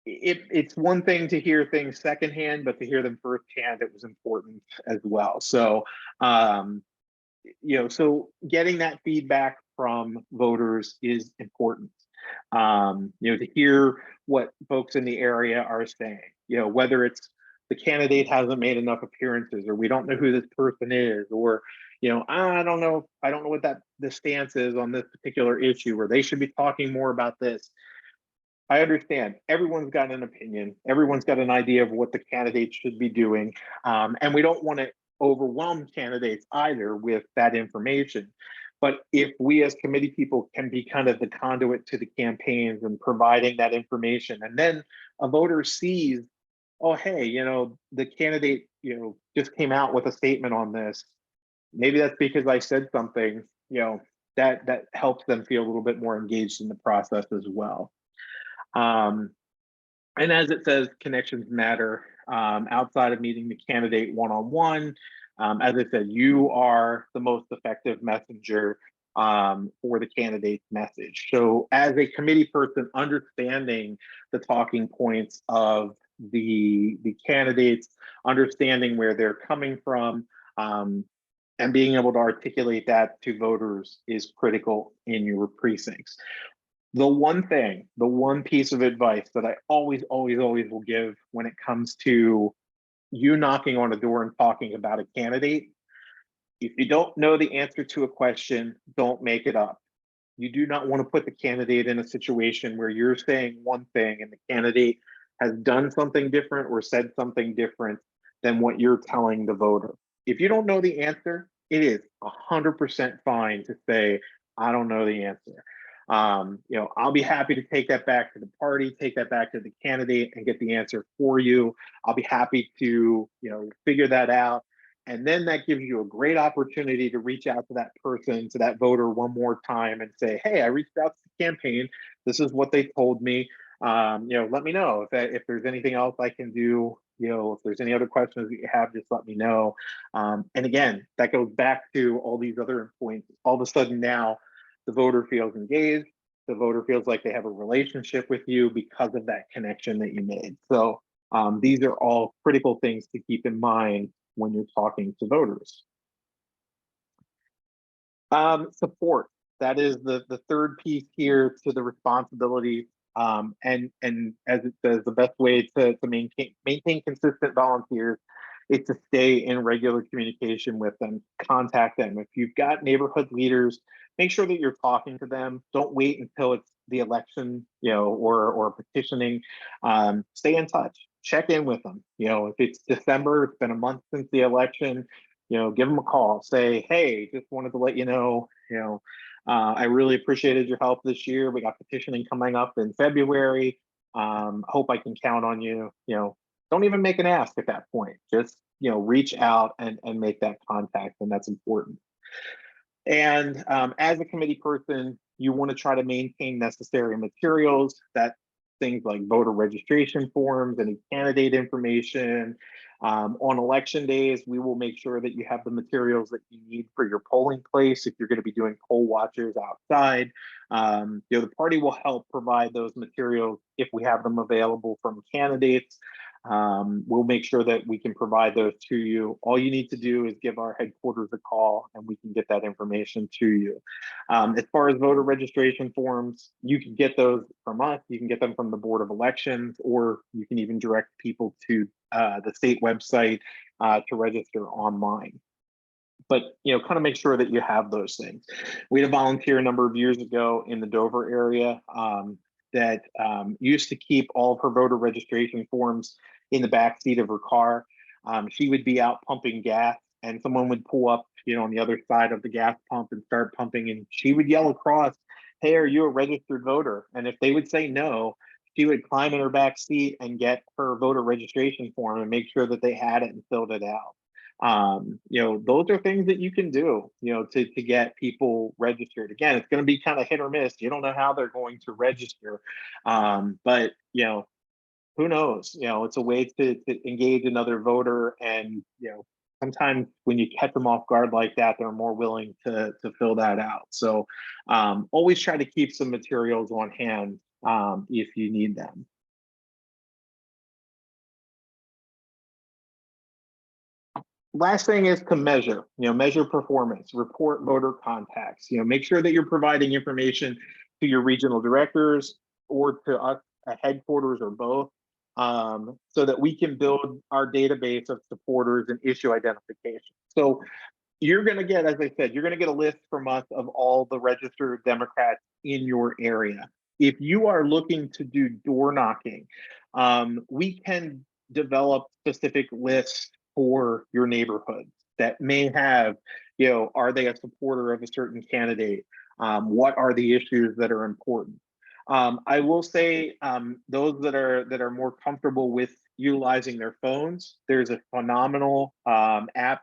it's one thing to hear things secondhand, but to hear them firsthand, it was important as well. So, so getting that feedback from voters is important. To hear what folks in the area are saying, whether it's the candidate hasn't made enough appearances, or we don't know who this person is, or I don't know what the stance is on this particular issue, or they should be talking more about this. I understand everyone's got an opinion, everyone's got an idea of what the candidate should be doing, and we don't want to overwhelm candidates either with that information. But if we as committee people can be kind of the conduit to the campaigns and providing that information, and then a voter sees, "Oh, hey, the candidate, just came out with a statement on this. Maybe that's because I said something," that helps them feel a little bit more engaged in the process as well. And as it says, connections matter. Outside of meeting the candidate one-on-one, as I said, you are the most effective messenger for the candidate's message. So as a committee person, understanding the talking points of the candidates, understanding where they're coming from, and being able to articulate that to voters is critical in your precincts. The one piece of advice that I always will give when it comes to you knocking on a door and talking about a candidate: if you don't know the answer to a question, don't make it up. You do not want to put the candidate in a situation where you're saying one thing and the candidate has done something different or said something different than what you're telling the voter. If you don't know the answer, it is 100% fine to say, I don't know the answer. I'll be happy to take that back to the party, take that back to the candidate and get the answer for you. I'll be happy to, figure that out. And then that gives you a great opportunity to reach out to that person, to that voter one more time and say, hey, I reached out to the campaign. This is what they told me. Let me know if there's anything else I can do. If there's any other questions that you have, just let me know. And again, that goes back to all these other points. All of a sudden now, the voter feels engaged. The voter feels like they have a relationship with you because of that connection that you made. So these are all critical things to keep in mind when you're talking to voters. Support. That is the third piece here to the responsibility. And as it says, the best way to maintain consistent volunteers is to stay in regular communication with them, contact them. If you've got neighborhood leaders, make sure that you're talking to them. Don't wait until it's the election, or petitioning. Stay in touch, check in with them. If it's December, it's been a month since the election, give them a call, say, hey, just wanted to let you know, I really appreciated your help this year. We got petitioning coming up in February. Hope I can count on you. Don't even make an ask at that point. Just, reach out and make that contact, and that's important. And as a committee person, you want to try to maintain necessary materials. That things like voter registration forms, any candidate information. On election days, we will make sure that you have the materials that you need for your polling place. If you're going to be doing poll watchers outside, the party will help provide those materials if we have them available from candidates. We'll make sure that we can provide those to you. All you need to do is give our headquarters a call and we can get that information to you. As far as voter registration forms, you can get those from us. You can get them from the Board of Elections, or you can even direct people to the state website to register online. But kind of make sure that you have those things. We had a volunteer a number of years ago in the Dover area that used to keep all of her voter registration forms in the back seat of her car. She would be out pumping gas, and someone would pull up, on the other side of the gas pump and start pumping, and she would yell across, "Hey, are you a registered voter?" And if they would say no, she would climb in her back seat and get her voter registration form and make sure that they had it and filled it out. Those are things that you can do, to get people registered. Again, it's going to be kind of hit or miss. You don't know how they're going to register. But, who knows? It's a way to engage another voter. And, sometimes when you catch them off guard like that, they're more willing to fill that out. So always try to keep some materials on hand if you need them. Last thing is to measure, measure performance, report voter contacts, make sure that you're providing information to your regional directors or to us at headquarters or both, so that we can build our database of supporters and issue identification. So you're going to get, as I said, you're going to get a list from us of all the registered Democrats in your area. If you are looking to do door knocking, we can develop specific lists for your neighborhood that may have, are they a supporter of a certain candidate? What are the issues that are important? I will say those that are more comfortable with utilizing their phones, there's a phenomenal app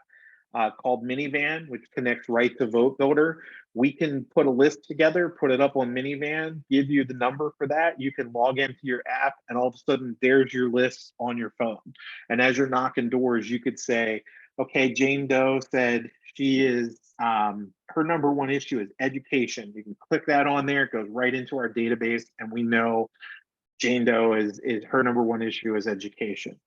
called Minivan, which connects right to vote voter. We can put a list together, put it up on Minivan, give you the number for that. You can log into your app and all of a sudden there's your list on your phone. And as you're knocking doors, you could say, okay, Jane Doe said she is, her number one issue is education. You can click that on there, it goes right into our database and we know Jane Doe is her number one issue is education.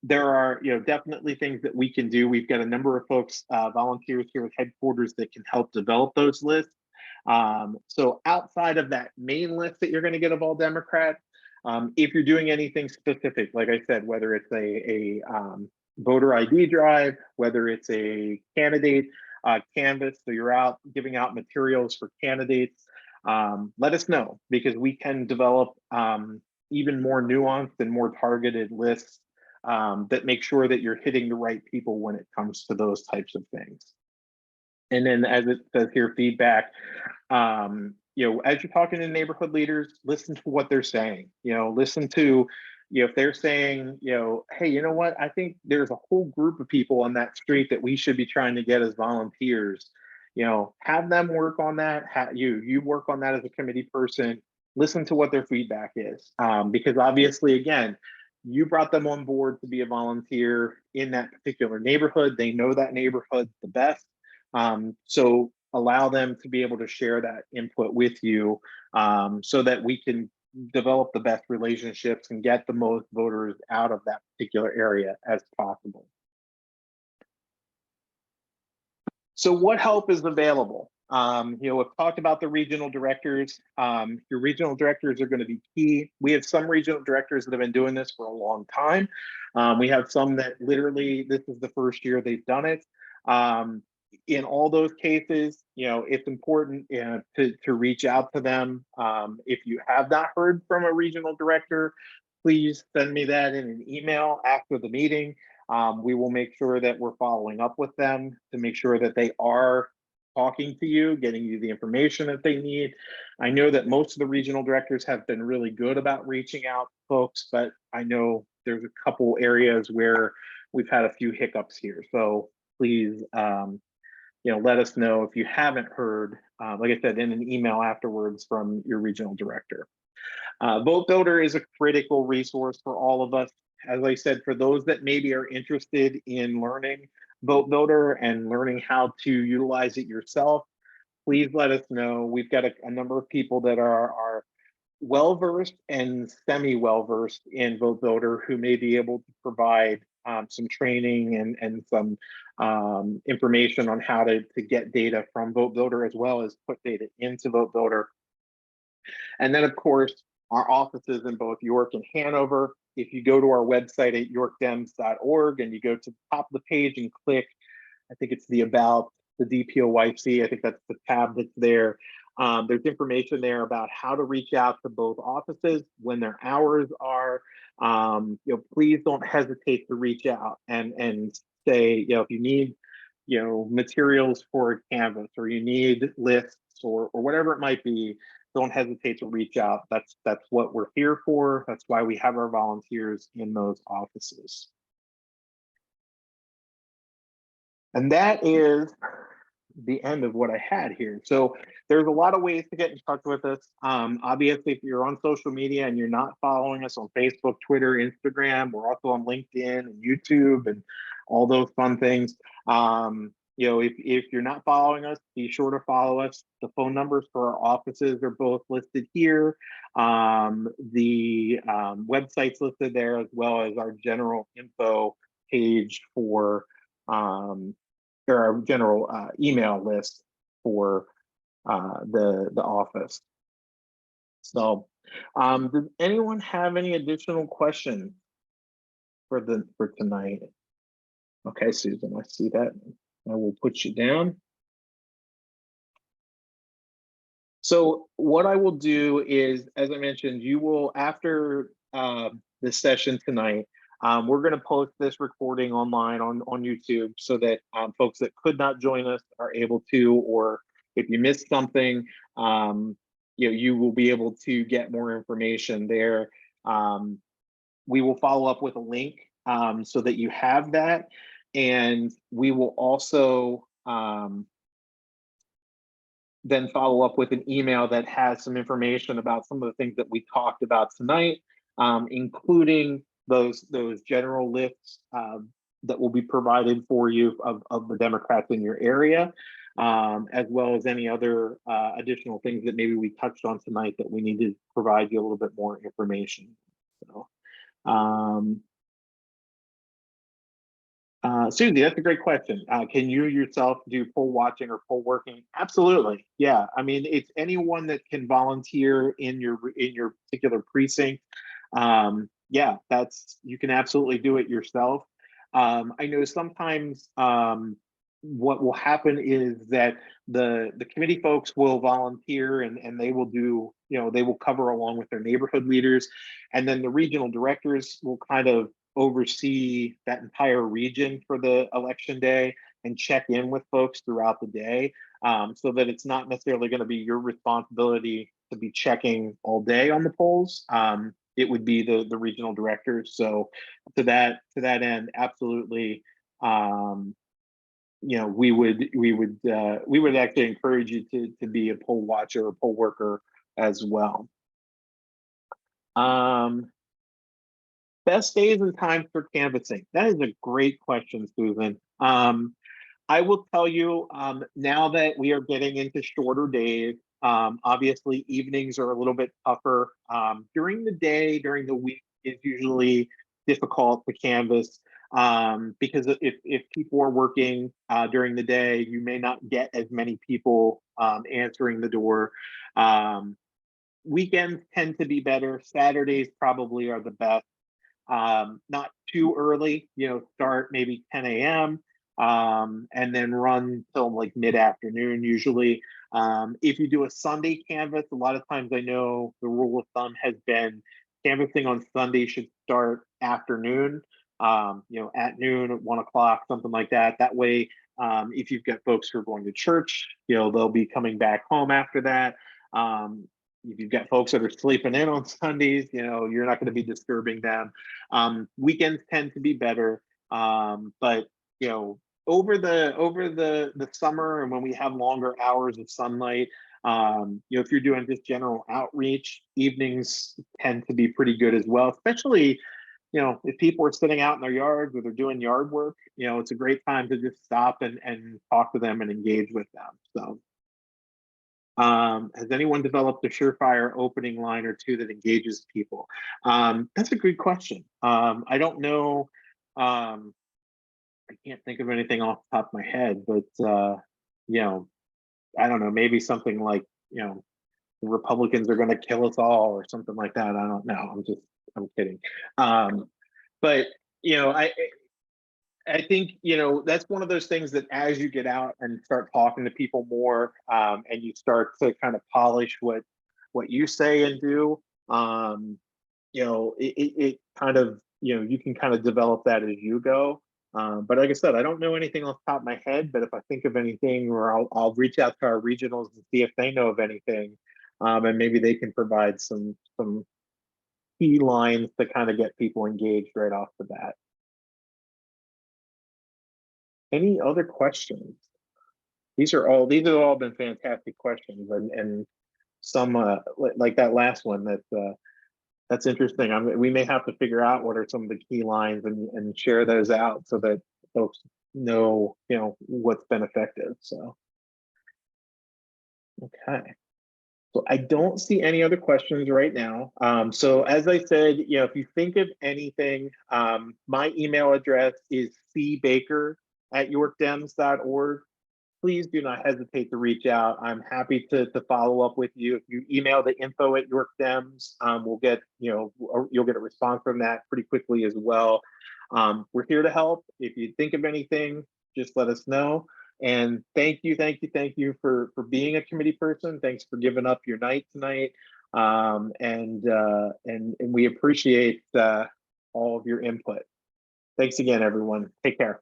There are, definitely things that we can do. We've got a number of folks, volunteers here at headquarters that can help develop those lists. So outside of that main list that you're going to get of all Democrats, if you're doing anything specific, like I said, whether it's a voter ID drive, whether it's a candidate canvas, so you're out giving out materials for candidates, let us know because we can develop even more nuanced and more targeted lists that make sure that you're hitting the right people when it comes to those types of things. And then, as it says here, feedback. As you're talking to neighborhood leaders, listen to what they're saying. Listen to, if they're saying, hey, you know what? I think there's a whole group of people on that street that we should be trying to get as volunteers. Have them work on that. You work on that as a committee person. Listen to what their feedback is, because obviously, again, you brought them on board to be a volunteer in that particular neighborhood. They know that neighborhood the best. So allow them to be able to share that input with you, so that we can develop the best relationships and get the most voters out of that particular area as possible. So what help is available? We've talked about the regional directors. Your regional directors are going to be key. We have some regional directors that have been doing this for a long time. We have some that literally this is the first year they've done it. In all those cases, it's important to reach out to them. If you have not heard from a regional director, please send me that in an email after the meeting. We will make sure that we're following up with them to make sure that they are talking to you, getting you the information that they need. I know that most of the regional directors have been really good about reaching out to folks, but I know there's a couple areas where we've had a few hiccups here. So please, let us know if you haven't heard, like I said, in an email afterwards from your regional director. Vote Builder is a critical resource for all of us. As I said, for those that maybe are interested in learning Vote Builder and learning how to utilize it yourself, please let us know. We've got a number of people that are well-versed and semi-well-versed in Vote Builder who may be able to provide some training and some information on how to get data from Vote Builder, as well as put data into Vote Builder. And then, of course, our offices in both York and Hanover. If you go to our website at yorkdems.org and you go to the top of the page and click, I think it's the About the DPOYC, I think that's the tab that's there. There's information there about how to reach out to both offices, when their hours are. Please don't hesitate to reach out and say, if you need, materials for a canvas, or you need lists, or whatever it might be, don't hesitate to reach out. That's what we're here for. That's why we have our volunteers in those offices. And that is the end of what I had here. So there's a lot of ways to get in touch with us. Obviously, if you're on social media and you're not following us on Facebook, Twitter, Instagram, we're also on LinkedIn and YouTube and all those fun things. If you're not following us, be sure to follow us. The phone numbers for our offices are both listed here. The website's listed there, as well as our general info page for our general email list for the office. So does anyone have any additional questions for tonight? Okay, Susan, I see that. I will put you down. So what I will do is, as I mentioned, you will, after this session tonight, we're going to post this recording online on YouTube, so that folks that could not join us are able to, or if you missed something, you will be able to get more information there. We will follow up with a link so that you have that. And we will also then follow up with an email that has some information about some of the things that we talked about tonight, including those general lists that will be provided for you of the Democrats in your area, as well as any other additional things that maybe we touched on tonight that we need to provide you a little bit more information. So, Susie, that's a great question. Can you yourself do poll watching or poll working? Absolutely. Yeah. I mean, it's anyone that can volunteer in your particular precinct. Yeah, you can absolutely do it yourself. I know sometimes what will happen is that the committee folks will volunteer, and they will do, they will cover along with their neighborhood leaders, and then the regional directors will kind of oversee that entire region for the election day and check in with folks throughout the day, so that it's not necessarily going to be your responsibility to be checking all day on the polls. It would be the regional directors. So to that end, absolutely. We would actually encourage you to be a poll watcher or poll worker as well. Best days and times for canvassing. That is a great question, Susan. I will tell you, now that we are getting into shorter days, obviously evenings are a little bit tougher. During the day, during the week is usually difficult to canvass, because if people are working during the day, you may not get as many people answering the door. Weekends tend to be better. Saturdays probably are the best. Not too early, start maybe 10 a.m. And then run till like mid-afternoon usually. If you do a Sunday canvass, a lot of times I know the rule of thumb has been canvassing on Sunday should start afternoon, at noon, at 1 o'clock, something like that. That way, if you've got folks who are going to church, they'll be coming back home after that. If you've got folks that are sleeping in on Sundays, you're not going to be disturbing them. Weekends tend to be better, but over the summer and when we have longer hours of sunlight, if you're doing just general outreach, evenings tend to be pretty good as well, especially if people are sitting out in their yards or they're doing yard work. It's a great time to just stop and talk to them and engage with them. So has anyone developed a surefire opening line or two that engages people? That's a good question. I don't know. I can't think of anything off the top of my head, but I don't know, maybe something like, the Republicans are going to kill us all or something like that. I don't know. I'm kidding. But I think, that's one of those things that as you get out and start talking to people more, and you start to kind of polish what you say and do, it kind of, you can kind of develop that as you go. But like I said, I don't know anything off the top of my head, but if I think of anything, or I'll reach out to our regionals and see if they know of anything, and maybe they can provide some key lines to kind of get people engaged right off the bat. Any other questions? These have all been fantastic questions, and some like that last one that's interesting. We may have to figure out what are some of the key lines and share those out so that folks know, what's been effective. So, okay. So I don't see any other questions right now. So as I said, if you think of anything, my email address is cbaker@yorkdems.org. Please do not hesitate to reach out. I'm happy to follow up with you. If you email the info@York Dems, you'll get a response from that pretty quickly as well. We're here to help. If you think of anything, just let us know. And thank you for being a committee person. Thanks for giving up your night tonight. And we appreciate all of your input. Thanks again, everyone. Take care.